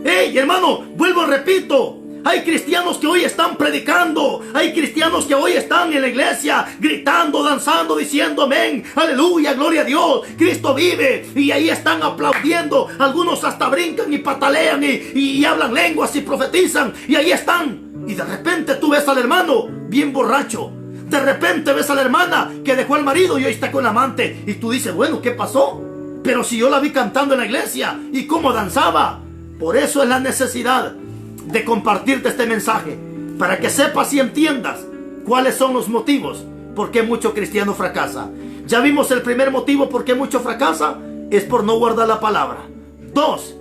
¡Hey, hermano! Vuelvo, repito. Hay cristianos que hoy están predicando. Hay cristianos que hoy están en la iglesia gritando, danzando, diciendo amén, aleluya, gloria a Dios, Cristo vive. Y ahí están aplaudiendo. Algunos hasta brincan y patalean y hablan lenguas y profetizan. Y ahí están. Y de repente tú ves al hermano bien borracho. De repente ves a la hermana que dejó al marido y hoy está con la amante. Y tú dices, bueno, ¿qué pasó? Pero si yo la vi cantando en la iglesia y cómo danzaba. Por eso es la necesidad de compartirte este mensaje, para que sepas y entiendas cuáles son los motivos por qué mucho cristiano fracasa. Ya vimos el primer motivo por qué mucho fracasa, es por no guardar la palabra. 2,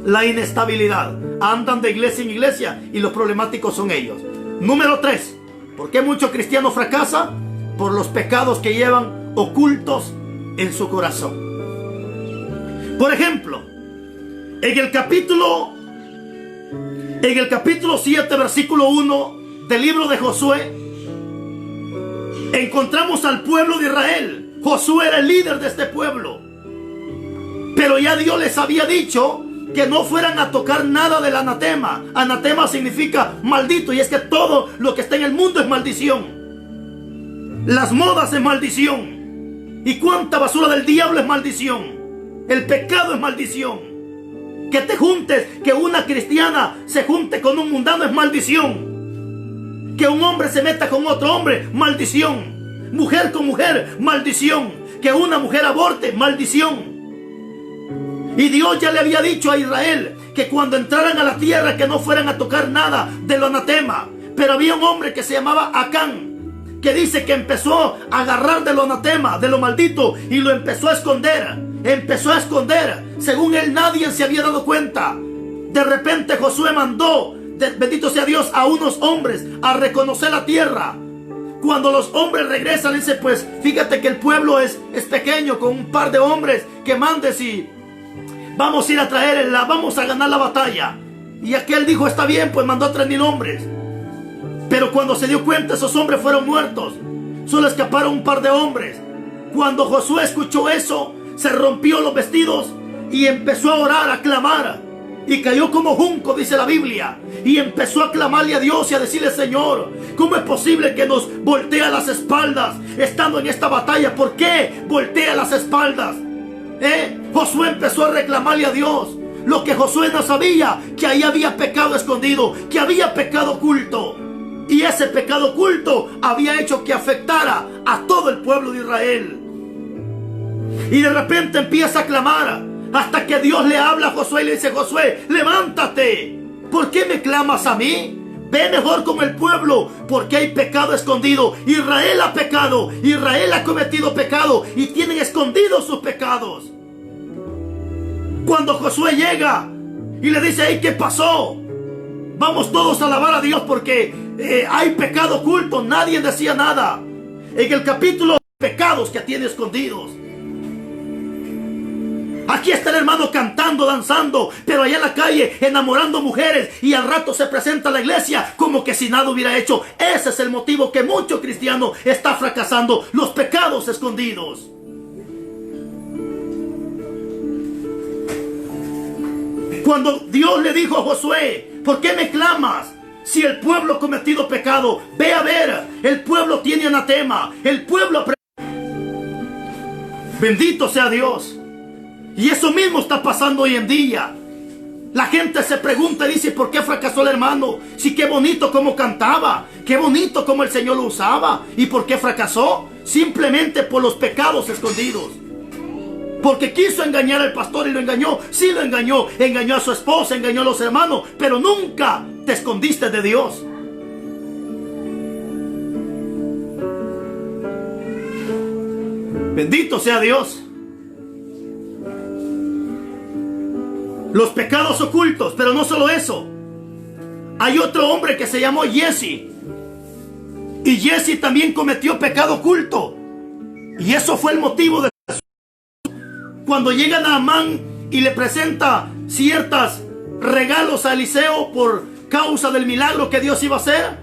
la inestabilidad. Andan de iglesia en iglesia y los problemáticos son ellos. Número 3, ¿por qué muchos cristianos fracasan? Por los pecados que llevan ocultos en su corazón. Por ejemplo, en el capítulo 7, versículo 1 del libro de Josué, encontramos al pueblo de Israel. Josué era el líder de este pueblo, pero ya Dios les había dicho que no fueran a tocar nada del anatema. Anatema significa maldito, y es que todo lo que está en el mundo es maldición. Las modas es maldición, y cuánta basura del diablo es maldición. El pecado es maldición. Que te juntes, que una cristiana se junte con un mundano es maldición. Que un hombre se meta con otro hombre, maldición. Mujer con mujer, maldición. Que una mujer aborte, maldición. Y Dios ya le había dicho a Israel que cuando entraran a la tierra que no fueran a tocar nada de lo anatema. Pero había un hombre que se llamaba Acán, que dice que empezó a agarrar de lo anatema, de lo maldito, y lo empezó a esconder. Empezó a esconder. Según él, nadie se había dado cuenta. De repente Josué mandó, bendito sea Dios, a unos hombres a reconocer la tierra. Cuando los hombres regresan, dice, pues fíjate que el pueblo es pequeño, con un par de hombres que mandes y vamos a ir a traerla, vamos a ganar la batalla. Y aquel dijo, está bien, pues mandó a 3,000 hombres. Pero cuando se dio cuenta, esos hombres fueron muertos. Solo escaparon un par de hombres. Cuando Josué escuchó eso, se rompió los vestidos y empezó a orar, a clamar. Y cayó como junco, dice la Biblia. Y empezó a clamarle a Dios y a decirle, Señor, ¿cómo es posible que nos voltea las espaldas estando en esta batalla? ¿Por qué voltea las espaldas? Josué empezó a reclamarle a Dios. Lo que Josué no sabía, que ahí había pecado escondido, que había pecado oculto. Y ese pecado oculto había hecho que afectara a todo el pueblo de Israel. Y de repente empieza a clamar, hasta que Dios le habla a Josué y le dice, Josué, levántate. ¿Por qué me clamas a mí? Ve mejor con el pueblo, porque hay pecado escondido. Israel ha pecado, Israel ha cometido pecado y tienen escondidos sus pecados. Cuando Josué llega y le dice, hey, ¿qué pasó? Vamos todos a alabar a Dios porque hay pecado oculto. Nadie decía nada. En el capítulo, pecados que tiene escondidos. Aquí está el hermano cantando, danzando, pero allá en la calle enamorando mujeres, y al rato se presenta a la iglesia como que si nada hubiera hecho. Ese es el motivo que mucho cristiano está fracasando, los pecados escondidos. Cuando Dios le dijo a Josué, ¿por qué me clamas? Si el pueblo ha cometido pecado, ve a ver, el pueblo tiene anatema, el pueblo... Bendito sea Dios. Y eso mismo está pasando hoy en día. La gente se pregunta y dice, ¿por qué fracasó el hermano? Si qué bonito como cantaba, qué bonito como el Señor lo usaba. ¿Y por qué fracasó? Simplemente por los pecados escondidos. Porque quiso engañar al pastor y lo engañó. Sí lo engañó. Engañó a su esposa, engañó a los hermanos. Pero nunca te escondiste de Dios. Bendito sea Dios. Los pecados ocultos, pero no solo eso. Hay otro hombre que se llamó Jesse. Y Jesse también cometió pecado oculto. Y eso fue el motivo de... Cuando llega Naamán y le presenta ciertos regalos a Eliseo por causa del milagro que Dios iba a hacer,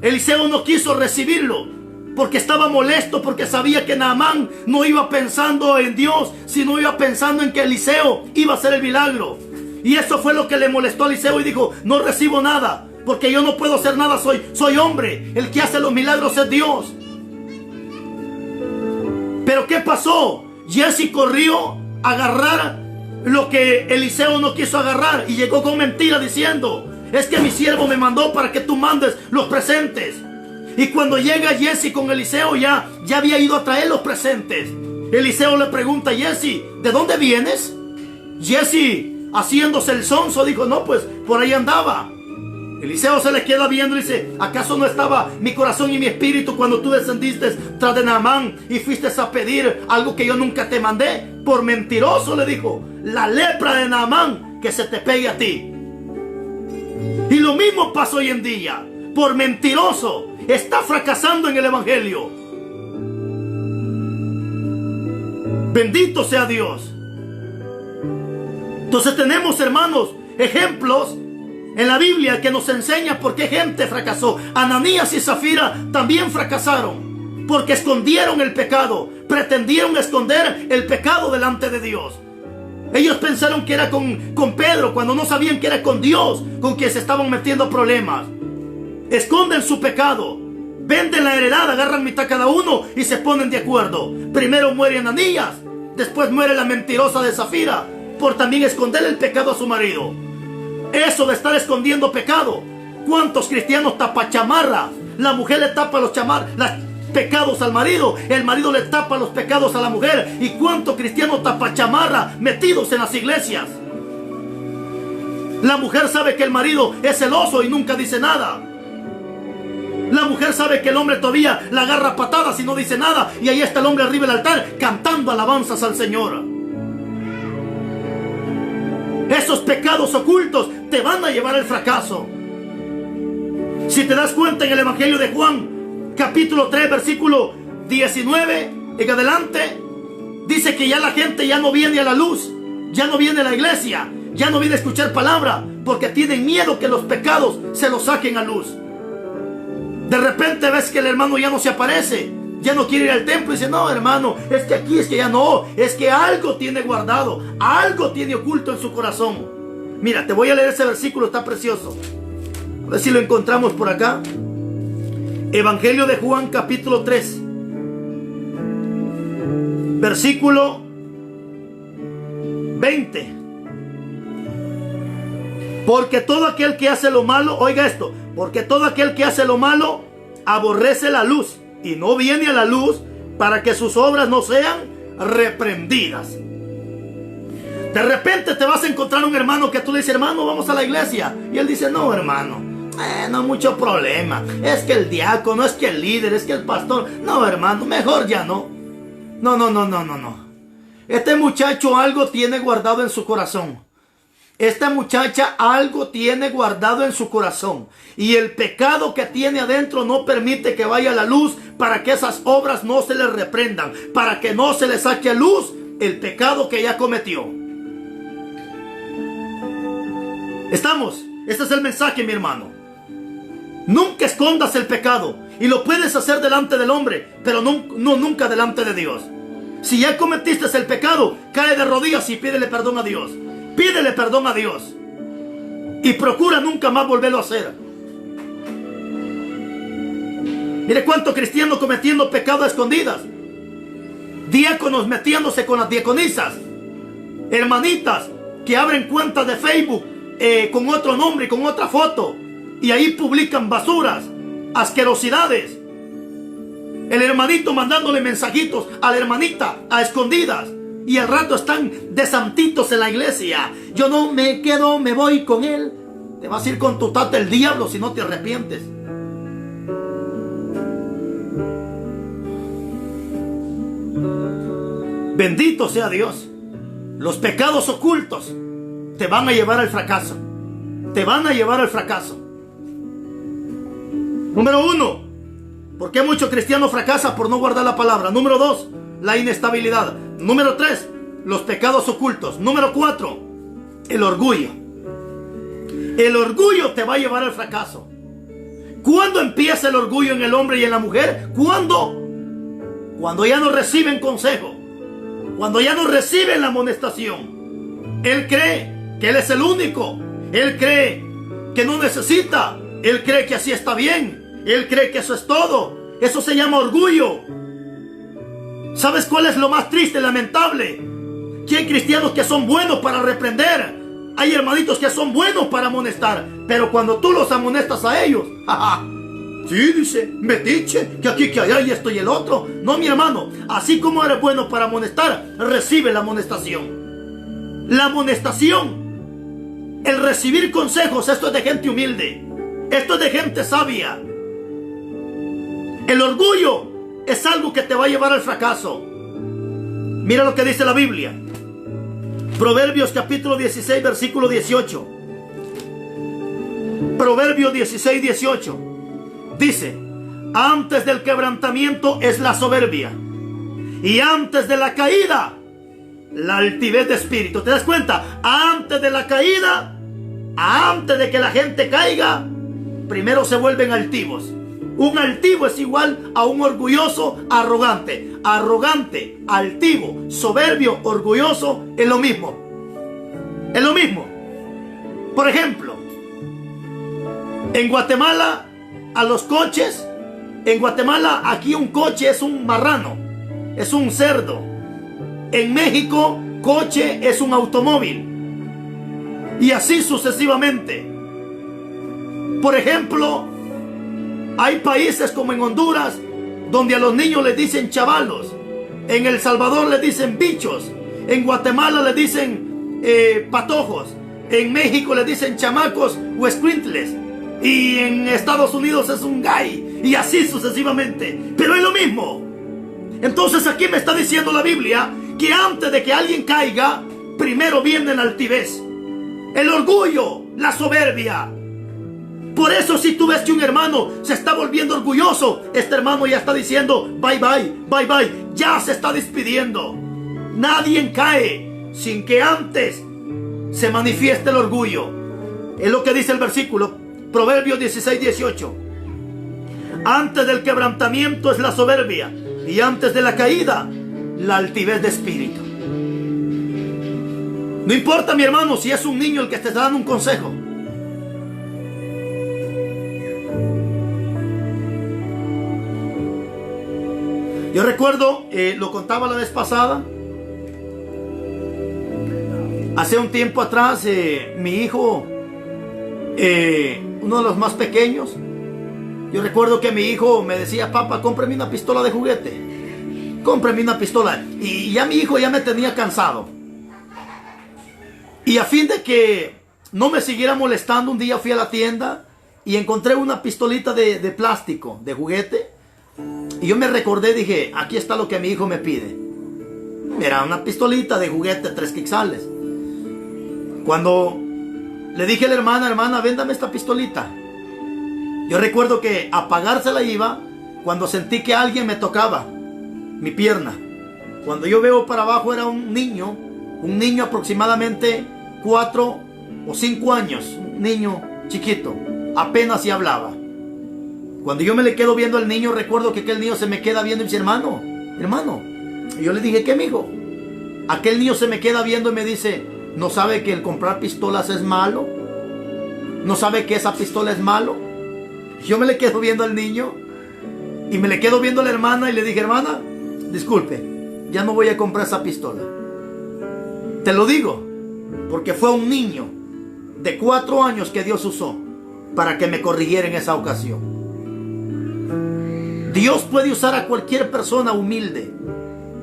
Eliseo no quiso recibirlo. Porque estaba molesto, porque sabía que Naamán no iba pensando en Dios, sino iba pensando en que Eliseo iba a hacer el milagro. Y eso fue lo que le molestó a Eliseo y dijo, no recibo nada, porque yo no puedo hacer nada, soy hombre, el que hace los milagros es Dios. Pero ¿qué pasó? Jesse corrió a agarrar lo que Eliseo no quiso agarrar y llegó con mentira diciendo, es que mi siervo me mandó para que tú mandes los presentes. Y cuando llega Jesse con Eliseo, ya había ido a traer los presentes. Eliseo le pregunta a Jesse, ¿de dónde vienes? Jesse, haciéndose el sonso, dijo, no, pues por ahí andaba. Eliseo se le queda viendo y dice: ¿acaso no estaba mi corazón y mi espíritu cuando tú descendiste tras de Naamán y fuiste a pedir algo que yo nunca te mandé? Por mentiroso, le dijo, la lepra de Naamán que se te pegue a ti. Y lo mismo pasa hoy en día. Por mentiroso está fracasando en el evangelio. Bendito sea Dios. Entonces tenemos, hermanos, ejemplos en la Biblia que nos enseña por qué gente fracasó. Ananías y Zafira también fracasaron porque escondieron el pecado, pretendieron esconder el pecado delante de Dios. Ellos pensaron que era con Pedro cuando no sabían que era con Dios con quien se estaban metiendo problemas. Esconden su pecado, venden la heredad, agarran mitad cada uno y se ponen de acuerdo. Primero muere Ananías, después muere la mentirosa de Zafira por también esconder el pecado a su marido. Eso de estar escondiendo pecado. ¿Cuántos cristianos tapachamarras? La mujer le tapa los pecados al marido, el marido le tapa los pecados a la mujer. ¿Y cuántos cristianos tapachamarra metidos en las iglesias? La mujer sabe que el marido es celoso y nunca dice nada. La mujer sabe que el hombre todavía la agarra a patadas y no dice nada. Y ahí está el hombre arriba del altar cantando alabanzas al Señor. Esos pecados ocultos te van a llevar al fracaso. Si te das cuenta, en el Evangelio de Juan, capítulo 3, versículo 19 en adelante, dice que ya la gente ya no viene a la luz, ya no viene a la iglesia, ya no viene a escuchar palabra, porque tienen miedo que los pecados se los saquen a luz. De repente ves que el hermano ya no se aparece, ya no quiere ir al templo y dice: no, hermano, es que aquí es que ya no, es que algo tiene guardado, algo tiene oculto en su corazón. Mira, te voy a leer ese versículo, está precioso. A ver si lo encontramos por acá. Evangelio de Juan, capítulo 3, versículo 20. Porque todo aquel que hace lo malo, oiga esto, porque todo aquel que hace lo malo aborrece la luz y no viene a la luz para que sus obras no sean reprendidas. De repente te vas a encontrar un hermano que tú le dices: hermano, vamos a la iglesia. Y él dice: no, hermano, no mucho problema. Es que el diácono, es que el líder, es que el pastor. No, hermano, mejor ya no. No. Este muchacho algo tiene guardado en su corazón. Esta muchacha algo tiene guardado en su corazón. Y el pecado que tiene adentro no permite que vaya a la luz para que esas obras no se le reprendan, para que no se le saque a luz el pecado que ella cometió. ¿Estamos? Este es el mensaje, mi hermano. Nunca escondas el pecado. Y lo puedes hacer delante del hombre, pero nunca delante de Dios. Si ya cometiste el pecado, cae de rodillas y pídele perdón a Dios. Pídele perdón a Dios. Y procura nunca más volverlo a hacer. Mire cuánto cristiano cometiendo pecado a escondidas. Diáconos metiéndose con las diaconisas. Hermanitas que abren cuentas de Facebook con otro nombre y con otra foto. Y ahí publican basuras, asquerosidades. El hermanito mandándole mensajitos a la hermanita a escondidas. Y al rato están de santitos en la iglesia. Yo no me quedo, me voy con él. Te vas a ir con tu tata el diablo si no te arrepientes. Bendito sea Dios. Los pecados ocultos te van a llevar al fracaso. Te van a llevar al fracaso. Número 1, ¿por qué mucho cristiano fracasa? Por no guardar la palabra. Número 2, la inestabilidad. Número 3, los pecados ocultos. Número 4, el orgullo. El orgullo te va a llevar al fracaso. ¿Cuándo empieza el orgullo en el hombre y en la mujer? ¿Cuándo? Cuando ya no reciben consejo. Cuando ya no reciben la amonestación. Él cree que él es el único. Él cree que no necesita. Él cree que así está bien. Él cree que eso es todo. Eso se llama orgullo. ¿Sabes cuál es lo más triste y lamentable? Que hay cristianos que son buenos para reprender. Hay hermanitos que son buenos para amonestar. Pero cuando tú los amonestas a ellos, ¡jaja! Sí, dice, metiche, que aquí, que allá y esto y el otro. No, mi hermano, así como eres bueno para amonestar, recibe la amonestación. La amonestación, el recibir consejos, esto es de gente humilde. Esto es de gente sabia. El orgullo es algo que te va a llevar al fracaso. Mira lo que dice la Biblia. Proverbios capítulo 16, versículo 18. Proverbios 16, 18. Dice: antes del quebrantamiento es la soberbia, y antes de la caída, la altivez de espíritu. ¿Te das cuenta? Antes de la caída, antes de que la gente caiga, primero se vuelven altivos. Un altivo es igual a un orgulloso arrogante. Arrogante, altivo, soberbio, orgulloso, es lo mismo. Es lo mismo. Por ejemplo, en Guatemala, a los coches, en Guatemala, aquí un coche es un marrano, es un cerdo. En México, coche es un automóvil. Y así sucesivamente. Por ejemplo, hay países como en Honduras, donde a los niños les dicen chavalos. En El Salvador les dicen bichos. En Guatemala les dicen patojos. En México les dicen chamacos o squintles. Y en Estados Unidos es un gay. Y así sucesivamente. Pero es lo mismo. Entonces aquí me está diciendo la Biblia que antes de que alguien caiga, primero viene la altivez, el orgullo, la soberbia. Por eso si tú ves que un hermano se está volviendo orgulloso, este hermano ya está diciendo bye bye, bye bye, ya se está despidiendo. Nadie cae sin que antes se manifieste el orgullo. Es lo que dice el versículo, Proverbios 16, 18. Antes del quebrantamiento es la soberbia, y antes de la caída, la altivez de espíritu. No importa, mi hermano, si es un niño el que te está dando un consejo. Yo recuerdo, lo contaba la vez pasada, hace un tiempo atrás, mi hijo, uno de los más pequeños, yo recuerdo que mi hijo me decía: papá, cómprame una pistola de juguete, cómprame una pistola. Y ya mi hijo ya me tenía cansado. Y a fin de que no me siguiera molestando, un día fui a la tienda y encontré una pistolita de plástico, de juguete. Y yo me recordé, dije: aquí está lo que mi hijo me pide. Era una pistolita de juguete 3 quetzales. Cuando le dije a la hermana, véndame esta pistolita, yo recuerdo que apagársela iba cuando sentí que alguien me tocaba mi pierna. Cuando yo veo para abajo era un niño aproximadamente 4 o 5 años, un niño chiquito, apenas si hablaba. Cuando yo me le quedo viendo al niño, recuerdo que aquel niño se me queda viendo y me dice: hermano. Y yo le dije: ¿qué, mijo? Aquel niño se me queda viendo y me dice: ¿no sabe que el comprar pistolas es malo? ¿No sabe que esa pistola es malo? Yo me le quedo viendo al niño y me le quedo viendo a la hermana y le dije: hermana, disculpe, ya no voy a comprar esa pistola. Te lo digo porque fue un niño de 4 años que Dios usó para que me corrigiera en esa ocasión. Dios puede usar a cualquier persona humilde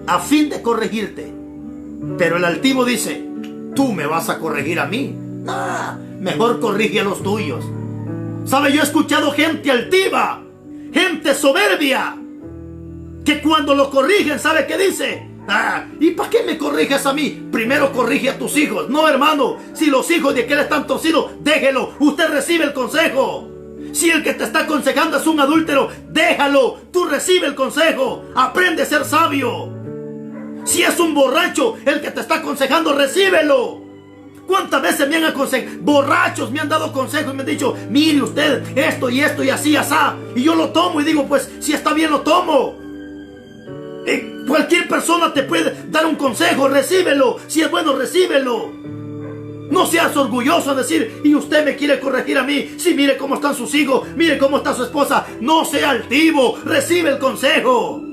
a fin de corregirte, pero el altivo dice: tú me vas a corregir a mí. Mejor corrige a los tuyos. ¿Sabe? Yo he escuchado gente altiva, gente soberbia, que cuando lo corrigen, ¿sabe qué dice? ¿Y para qué me corriges a mí? Primero corrige a tus hijos. No, hermano, si los hijos de aquel están torcidos, déjelo, usted recibe el consejo. Si el que te está aconsejando es un adúltero, déjalo, tú recibe el consejo, aprende a ser sabio. Si es un borracho el que te está aconsejando, recíbelo. ¿Cuántas veces me han aconsejado? Borrachos me han dado consejos y me han dicho: mire usted, esto y esto y así, asá. Y yo lo tomo y digo: pues si está bien, lo tomo. Cualquier persona te puede dar un consejo, recíbelo. Si es bueno, recíbelo. No seas orgulloso en decir: y usted me quiere corregir a mí. Si mire cómo están sus hijos, mire cómo está su esposa. No sea altivo, recibe el consejo.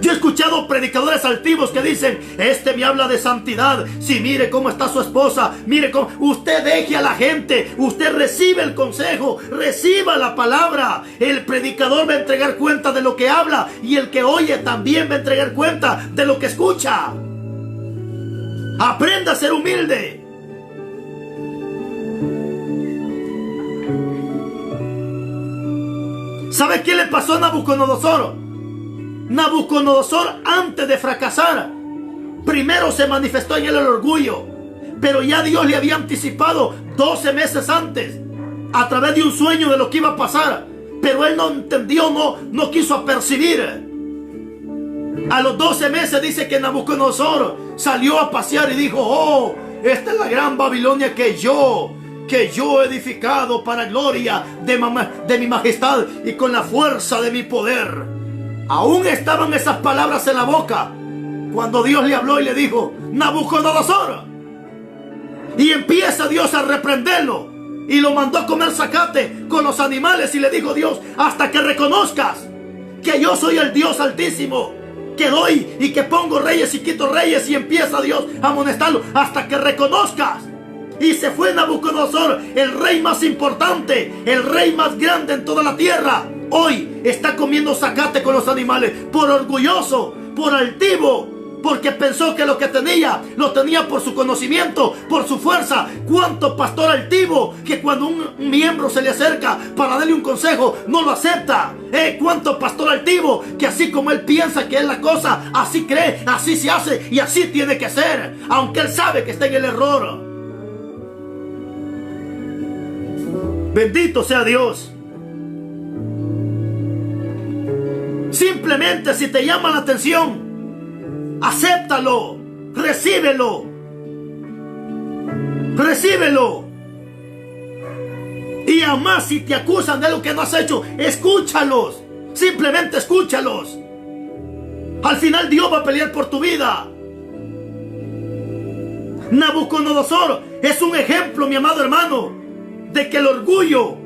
Yo he escuchado predicadores altivos que dicen: este me habla de santidad. Si mire cómo está su esposa, mire cómo. Usted deje a la gente, usted recibe el consejo, reciba la palabra. El predicador va a entregar cuenta de lo que habla, y el que oye también va a entregar cuenta de lo que escucha. Aprenda a ser humilde. ¿Sabe qué le pasó a Nabucodonosor? Nabucodonosor, antes de fracasar, primero se manifestó en él el orgullo, pero ya Dios le había anticipado 12 meses antes a través de un sueño de lo que iba a pasar, pero él no entendió, no quiso apercibir. A los 12 meses dice que Nabucodonosor salió a pasear y dijo: oh, esta es la gran Babilonia que yo he edificado para gloria de mi majestad y con la fuerza de mi poder. Aún estaban esas palabras en la boca cuando Dios le habló y le dijo: Nabucodonosor. Y empieza Dios a reprenderlo y lo mandó a comer zacate con los animales, y le dijo Dios: hasta que reconozcas que yo soy el Dios altísimo, que doy y que pongo reyes y quito reyes. Y empieza Dios a amonestarlo: hasta que reconozcas. Y se fue Nabucodonosor, el rey más importante, el rey más grande en toda la tierra. Hoy está comiendo zacate con los animales por orgulloso, por altivo, porque pensó que lo que tenía, lo tenía por su conocimiento, por su fuerza. ¿Cuánto pastor altivo que cuando un miembro se le acerca para darle un consejo, no lo acepta? ¿Cuánto pastor altivo que así como él piensa que es la cosa, así cree, así se hace y así tiene que ser, aunque él sabe que está en el error? Bendito sea Dios. Simplemente, si te llama la atención, acéptalo, recíbelo. Y además, si te acusan de algo que no has hecho, escúchalos. Simplemente escúchalos. Al final Dios va a pelear por tu vida. Nabucodonosor es un ejemplo, mi amado hermano, de que el orgullo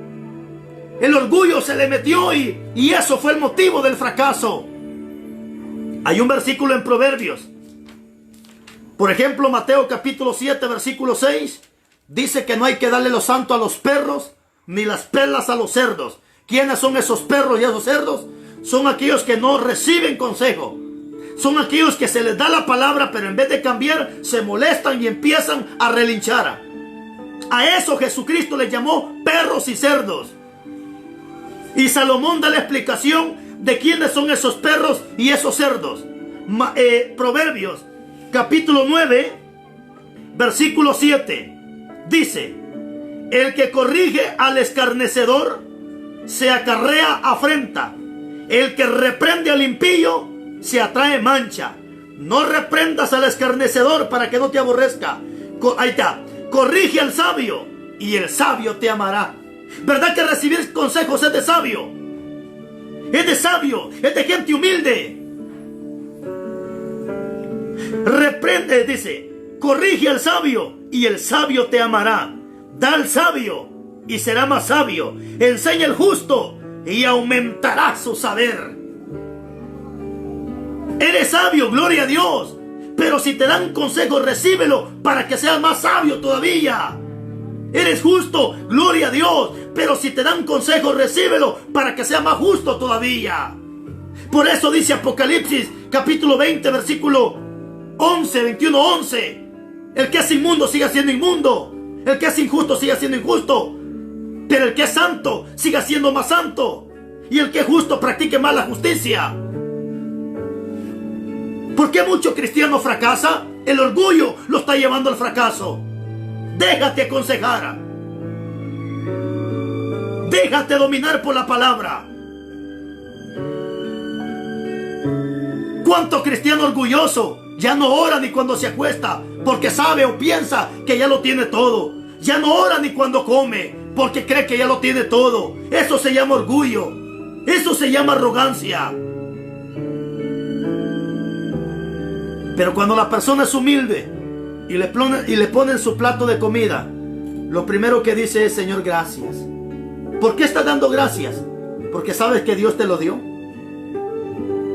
se le metió y eso fue el motivo del fracaso. Hay un versículo en Proverbios, por ejemplo, Mateo capítulo 7, versículo 6, dice que no hay que darle lo santo a los perros, ni las perlas a los cerdos. ¿Quiénes son esos perros y esos cerdos? Son aquellos que no reciben consejo. Son aquellos que se les da la palabra, pero en vez de cambiar, se molestan y empiezan a relinchar. A eso Jesucristo les llamó perros y cerdos. Y Salomón da la explicación de quiénes son esos perros y esos cerdos. Proverbios capítulo 9, versículo 7. Dice: el que corrige al escarnecedor se acarrea afrenta. El que reprende al impío se atrae mancha. No reprendas al escarnecedor para que no te aborrezca. Ahí está. Corrige al sabio y el sabio te amará. ¿Verdad que recibir consejos es de sabio? Es de sabio, es de gente humilde. Reprende, dice, corrige al sabio y el sabio te amará. Da al sabio y será más sabio. Enseña al justo y aumentará su saber. Eres sabio, gloria a Dios. Pero si te dan consejo, recíbelo para que seas más sabio todavía. Eres justo, gloria a Dios. Pero si te dan consejo, recíbelo para que sea más justo todavía. Por eso dice Apocalipsis capítulo 20, versículo 11, 21, 11. El que es inmundo siga siendo inmundo. El que es injusto siga siendo injusto. Pero el que es santo siga siendo más santo. Y el que es justo practique más la justicia. ¿Por qué mucho cristiano fracasa? El orgullo lo está llevando al fracaso. Déjate aconsejar. Déjate dominar por la palabra. ¿Cuánto cristiano orgulloso ya no ora ni cuando se acuesta porque sabe o piensa que ya lo tiene todo? Ya no ora ni cuando come porque cree que ya lo tiene todo. Eso se llama orgullo. Eso se llama arrogancia. Pero cuando la persona es humilde y le ponen su plato de comida, lo primero que dice es: Señor, gracias. ¿Por qué estás dando gracias? Porque sabes que Dios te lo dio.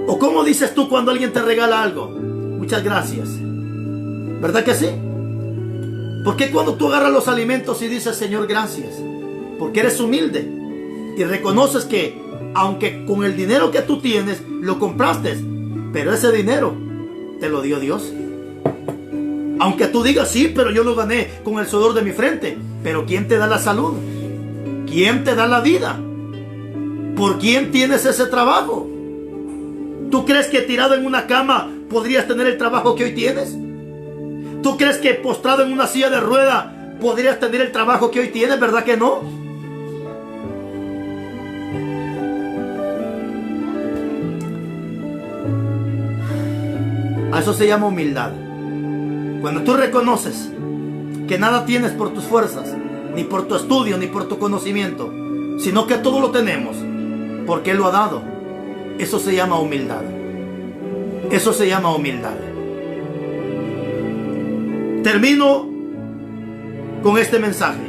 ¿O cómo dices tú cuando alguien te regala algo? Muchas gracias. ¿Verdad que sí? ¿Por qué cuando tú agarras los alimentos y dices: Señor, gracias? Porque eres humilde y reconoces que aunque con el dinero que tú tienes lo compraste, pero ese dinero te lo dio Dios. Aunque tú digas: sí, pero yo lo gané con el sudor de mi frente. Pero ¿quién te da la salud? ¿Quién te da la vida? ¿Por quién tienes ese trabajo? ¿Tú crees que tirado en una cama podrías tener el trabajo que hoy tienes? ¿Tú crees que postrado en una silla de rueda podrías tener el trabajo que hoy tienes? ¿Verdad que no? A eso se llama humildad. Cuando tú reconoces que nada tienes por tus fuerzas, ni por tu estudio, ni por tu conocimiento, sino que todo lo tenemos porque Él lo ha dado. Eso se llama humildad. Eso se llama humildad. Termino con este mensaje.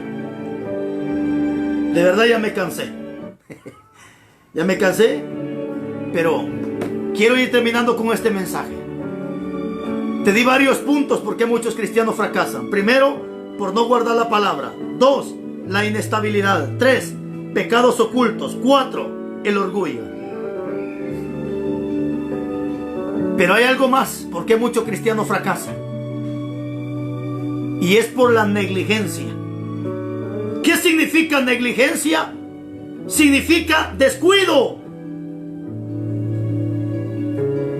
De verdad ya me cansé. Ya me cansé, pero quiero ir terminando con este mensaje. Te di varios puntos por qué muchos cristianos fracasan. Primero, por no guardar la palabra. 2, la inestabilidad. 3, pecados ocultos. 4, el orgullo. Pero hay algo más por qué muchos cristianos fracasan. Y es por la negligencia. ¿Qué significa negligencia? Significa descuido.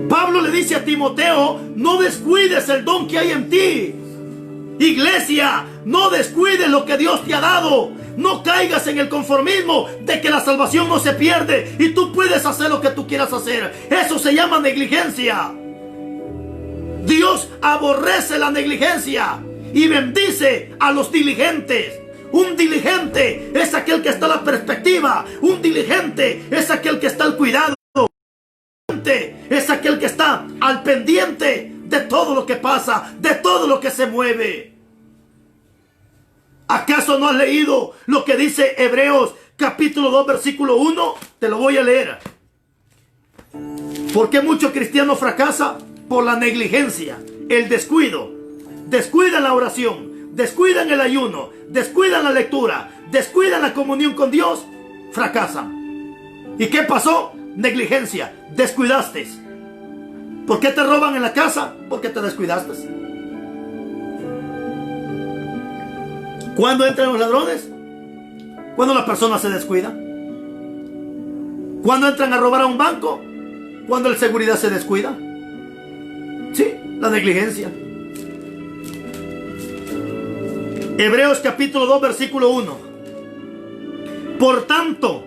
Pablo le dice a Timoteo: no descuides el don que hay en ti. Iglesia, no descuides lo que Dios te ha dado. No caigas en el conformismo de que la salvación no se pierde y tú puedes hacer lo que tú quieras hacer. Eso se llama negligencia. Dios aborrece la negligencia y bendice a los diligentes. Un diligente es aquel que está a la perspectiva. Un diligente es aquel que está al cuidado. Es aquel que está al pendiente de todo lo que pasa, de todo lo que se mueve. ¿Acaso no has leído lo que dice Hebreos capítulo 2 versículo 1? Te lo voy a leer. ¿Por qué muchos cristianos fracasan? Por la negligencia, el descuido. Descuidan la oración, descuidan el ayuno, descuidan la lectura, descuidan la comunión con Dios, fracasan. ¿Y qué pasó? Negligencia, descuidaste. ¿Por qué te roban en la casa? Porque te descuidaste. ¿Cuándo entran los ladrones? Cuando la persona se descuida. ¿Cuándo entran a robar a un banco? Cuando el seguridad se descuida. Sí, la negligencia. Hebreos capítulo 2 versículo 1. Por tanto,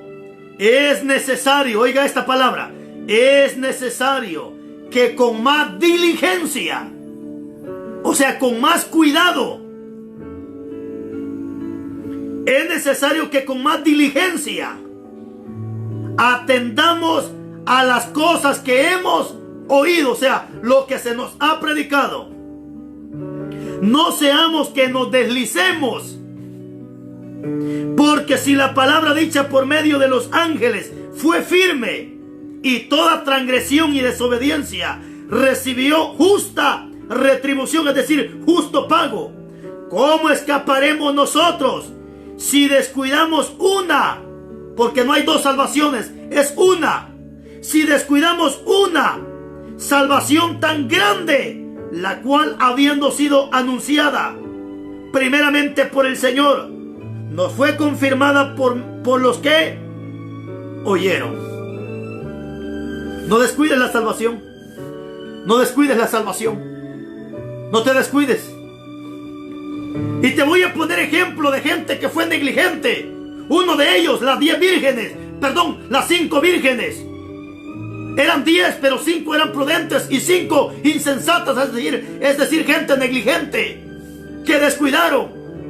es necesario, oiga esta palabra, es necesario que con más diligencia, o sea, con más cuidado, es necesario que con más diligencia atendamos a las cosas que hemos oído, o sea, lo que se nos ha predicado. No seamos que nos deslicemos, porque si la palabra dicha por medio de los ángeles fue firme, y toda transgresión y desobediencia recibió justa retribución, es decir, justo pago, ¿cómo escaparemos nosotros si descuidamos una? Porque no hay dos salvaciones, es una. Si descuidamos una salvación tan grande, la cual, habiendo sido anunciada primeramente por el Señor, nos fue confirmada por los que oyeron. No descuides la salvación. No descuides la salvación. No te descuides. Y te voy a poner ejemplo de gente que fue negligente. Uno de ellos, las 5 vírgenes. Eran 10, pero 5 eran prudentes y 5 insensatas, es decir, gente negligente, que descuidaron,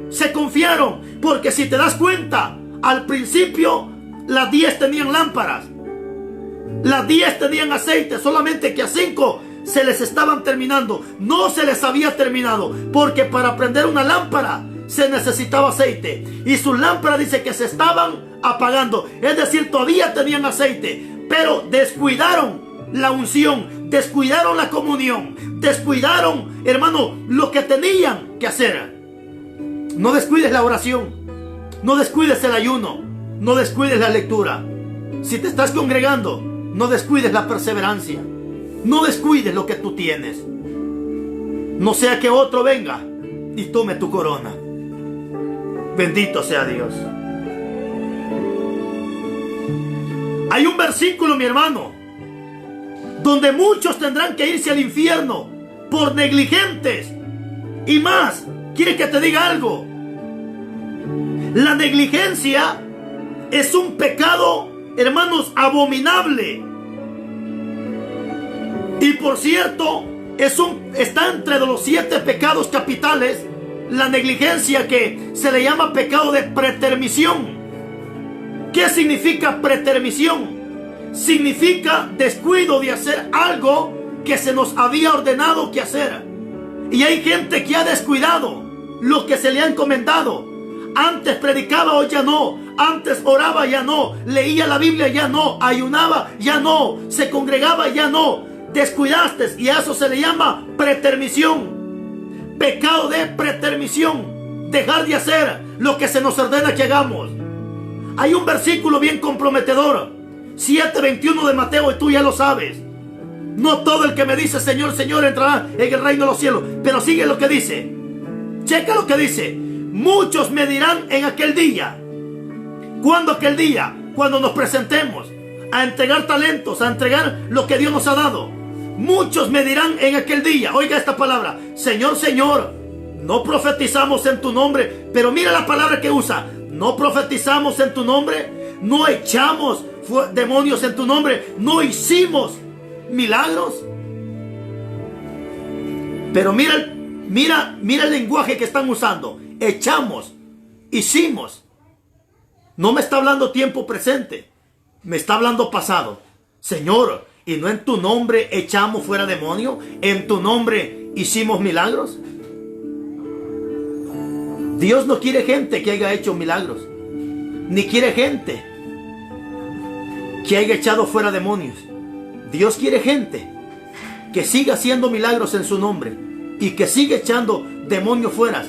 se confiaron. Porque si te das cuenta, al principio las 10 tenían lámparas, las 10 tenían aceite, solamente que a 5 se les estaban terminando. No se les había terminado, porque para prender una lámpara se necesitaba aceite, y sus lámparas dice que se estaban apagando, es decir, todavía tenían aceite, pero descuidaron la unción, descuidaron la comunión, descuidaron, hermano, lo que tenían que hacer. No descuides la oración, no descuides el ayuno, no descuides la lectura. Si te estás congregando, no descuides la perseverancia, no descuides lo que tú tienes. No sea que otro venga y tome tu corona. Bendito sea Dios. Hay un versículo, mi hermano, donde muchos tendrán que irse al infierno por negligentes. Y más, ¿quiere que te diga algo? La negligencia es un pecado, hermanos, abominable. Y por cierto, está entre los 7 pecados capitales, la negligencia, que se le llama pecado de pretermisión. ¿Qué significa pretermisión? Significa descuido de hacer algo que se nos había ordenado que hacer. Y hay gente que ha descuidado lo que se le ha encomendado. Antes predicaba, hoy ya no. Antes oraba, ya no. Leía la Biblia, ya no. Ayunaba, ya no. Se congregaba, ya no. Descuidaste, y a eso se le llama pretermisión. Pecado de pretermisión. Dejar de hacer lo que se nos ordena que hagamos. Hay un versículo bien comprometedor, 7:21 de Mateo, y tú ya lo sabes. No todo el que me dice Señor, Señor entrará en el reino de los cielos. Pero sigue lo que dice. Checa lo que dice. Muchos me dirán en aquel día. ¿Cuándo aquel día? Cuando nos presentemos a entregar talentos, a entregar lo que Dios nos ha dado. Muchos me dirán en aquel día, oiga esta palabra: Señor, Señor, no profetizamos en tu nombre. Pero mira la palabra que usa: no profetizamos en tu nombre, no echamos demonios en tu nombre, no hicimos milagros. Pero mira el lenguaje que están usando: echamos, hicimos. No me está hablando tiempo presente, me está hablando pasado. Señor, ¿y no en tu nombre echamos fuera demonio? ¿En tu nombre hicimos milagros? Dios no quiere gente que haya hecho milagros, ni quiere gente que haya echado fuera demonios. Dios quiere gente que siga haciendo milagros en su nombre y que siga echando demonios fuera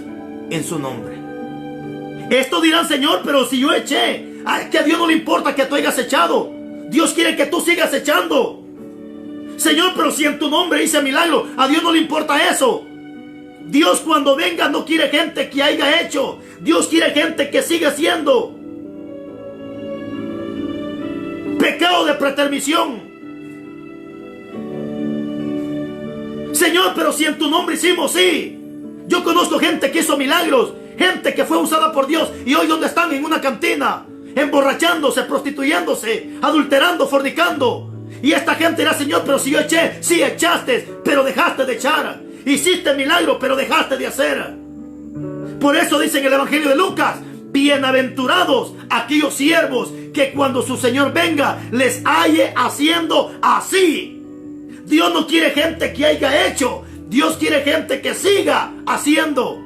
en su nombre. Esto dirán: Señor, pero si yo eché, que a Dios no le importa que tú hayas echado. Dios quiere que tú sigas echando. Señor, pero si en tu nombre hice milagro, a Dios no le importa eso. Dios, cuando venga, no quiere gente que haya hecho. Dios quiere gente que siga haciendo. Pecado de pretermisión. Señor, pero si en tu nombre hicimos, sí. Yo conozco gente que hizo milagros, gente que fue usada por Dios, y hoy donde están, en una cantina, emborrachándose, prostituyéndose, adulterando, fornicando. Y esta gente dirá: Señor, pero si yo eché. Sí, echaste, pero dejaste de echar. Hiciste milagro, pero dejaste de hacer. Por eso dice en el Evangelio de Lucas: bienaventurados aquellos siervos que cuando su Señor venga les halle haciendo así. Dios no quiere gente que haya hecho, Dios quiere gente que siga haciendo.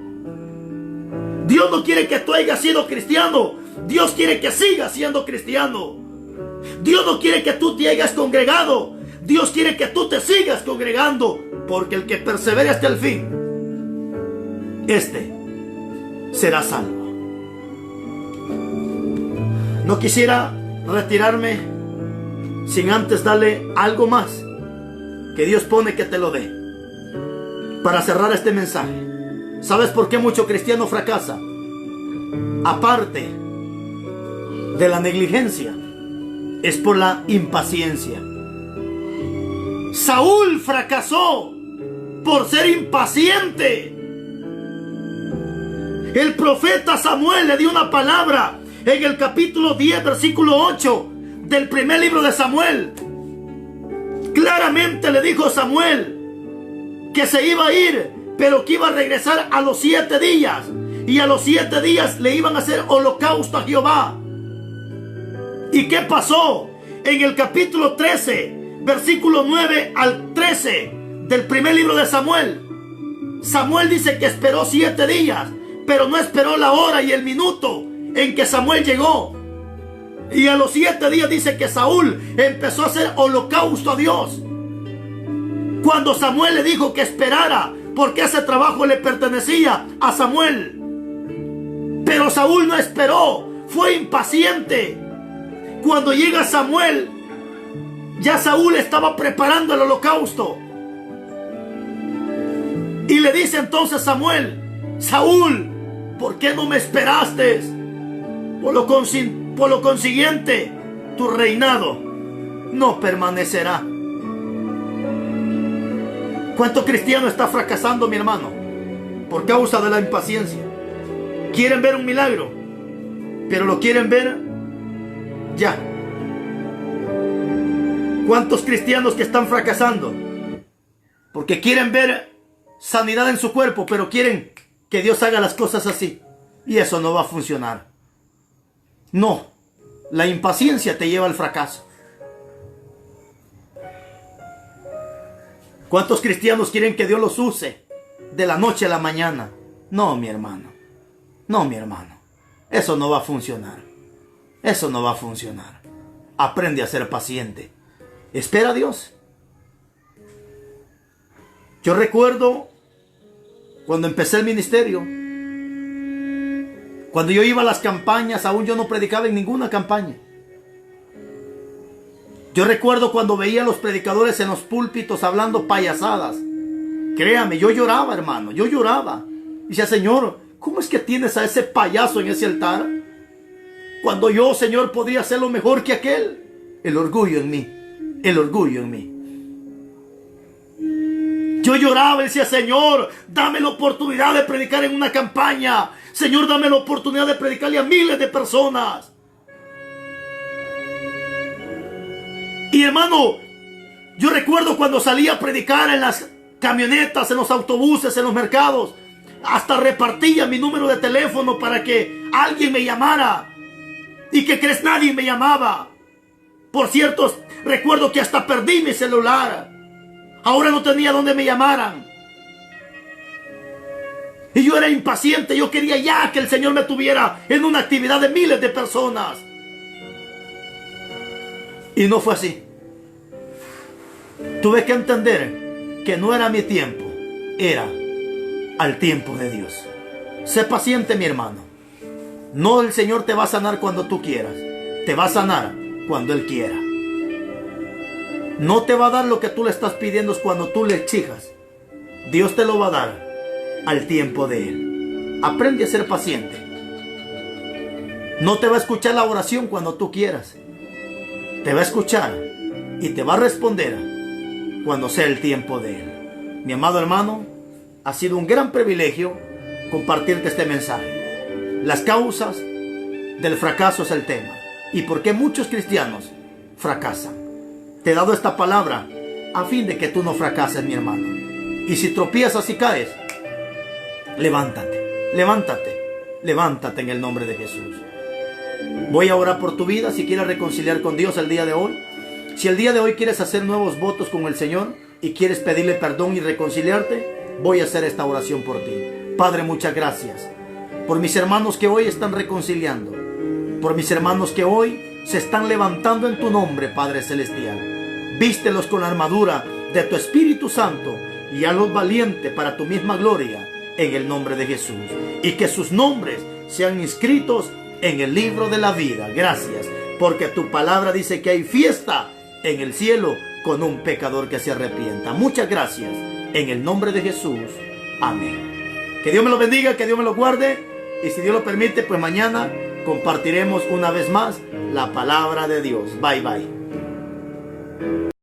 Dios no quiere que tú hayas sido cristiano, Dios quiere que sigas siendo cristiano. Dios no quiere que tú te hayas congregado, Dios quiere que tú te sigas congregando. Porque el que persevere hasta el fin, este será salvo. No quisiera retirarme sin antes darle algo más que Dios pone que te lo dé para cerrar este mensaje. ¿Sabes por qué mucho cristiano fracasa? Aparte de la negligencia, es por la impaciencia. Saúl fracasó por ser impaciente. El profeta Samuel le dio una palabra en el capítulo 10, versículo 8 del primer libro de Samuel. Claramente le dijo Samuel que se iba a ir, pero que iba a regresar a los 7 días. Y a los 7 días le iban a hacer holocausto a Jehová. ¿Y qué pasó? En el capítulo 13, versículo 9 al 13 del primer libro de Samuel, Samuel dice que esperó 7 días, pero no esperó la hora y el minuto en que Samuel llegó. Y a los 7 días dice que Saúl empezó a hacer holocausto a Dios. Cuando Samuel le dijo que esperara, porque ese trabajo le pertenecía a Samuel. Pero Saúl no esperó, fue impaciente. Cuando llega Samuel, ya Saúl estaba preparando el holocausto. Y le dice entonces Samuel: Saúl, ¿por qué no me esperaste? Por lo consiguiente, tu reinado no permanecerá. ¿Cuánto cristiano está fracasando, mi hermano? Por causa de la impaciencia. Quieren ver un milagro, pero lo quieren ver ya. ¿Cuántos cristianos que están fracasando? Porque quieren ver sanidad en su cuerpo, pero quieren que Dios haga las cosas así. Y eso no va a funcionar. No, la impaciencia te lleva al fracaso. ¿Cuántos cristianos quieren que Dios los use de la noche a la mañana? No, mi hermano. No, mi hermano. Eso no va a funcionar. Eso no va a funcionar. Aprende a ser paciente. Espera a Dios. Yo recuerdo cuando empecé el ministerio. Cuando yo iba a las campañas, aún yo no predicaba en ninguna campaña. Yo recuerdo cuando veía a los predicadores en los púlpitos hablando payasadas. Créame, yo lloraba, hermano, yo lloraba. Y decía, Señor, ¿cómo es que tienes a ese payaso en ese altar? Cuando yo, Señor, podría hacerlo mejor que aquel. El orgullo en mí, el orgullo en mí. Yo lloraba y decía, Señor, dame la oportunidad de predicar en una campaña. Señor, dame la oportunidad de predicarle a miles de personas. Y hermano, yo recuerdo cuando salía a predicar en las camionetas, en los autobuses, en los mercados. Hasta repartía mi número de teléfono para que alguien me llamara. ¿Y qué crees? Nadie me llamaba. Por cierto, recuerdo que hasta perdí mi celular. Ahora no tenía donde me llamaran. Y yo era impaciente. Yo quería ya que el Señor me tuviera en una actividad de miles de personas. Y no fue así. Tuve que entender que no era mi tiempo. Era al tiempo de Dios. Sé paciente, mi hermano. No, el Señor te va a sanar cuando tú quieras. Te va a sanar cuando Él quiera. No te va a dar lo que tú le estás pidiendo cuando tú le exijas. Dios te lo va a dar al tiempo de Él. Aprende a ser paciente. No te va a escuchar la oración cuando tú quieras. Te va a escuchar y te va a responder cuando sea el tiempo de Él. Mi amado hermano, ha sido un gran privilegio compartirte este mensaje. Las causas del fracaso es el tema. Y por qué muchos cristianos fracasan. Te he dado esta palabra a fin de que tú no fracases, mi hermano. Y si tropiezas y caes, levántate, levántate, levántate en el nombre de Jesús. Voy a orar por tu vida si quieres reconciliar con Dios el día de hoy. Si el día de hoy quieres hacer nuevos votos con el Señor y quieres pedirle perdón y reconciliarte, voy a hacer esta oración por ti. Padre, muchas gracias por mis hermanos que hoy están reconciliando, por mis hermanos que hoy se están levantando en tu nombre, Padre Celestial. Vístelos con la armadura de tu Espíritu Santo y hazlos valientes para tu misma gloria en el nombre de Jesús. Y que sus nombres sean inscritos en el libro de la vida. Gracias, porque tu palabra dice que hay fiesta en el cielo con un pecador que se arrepienta. Muchas gracias, en el nombre de Jesús. Amén. Que Dios me lo bendiga, que Dios me lo guarde. Y si Dios lo permite, pues mañana compartiremos una vez más la palabra de Dios. Bye, bye.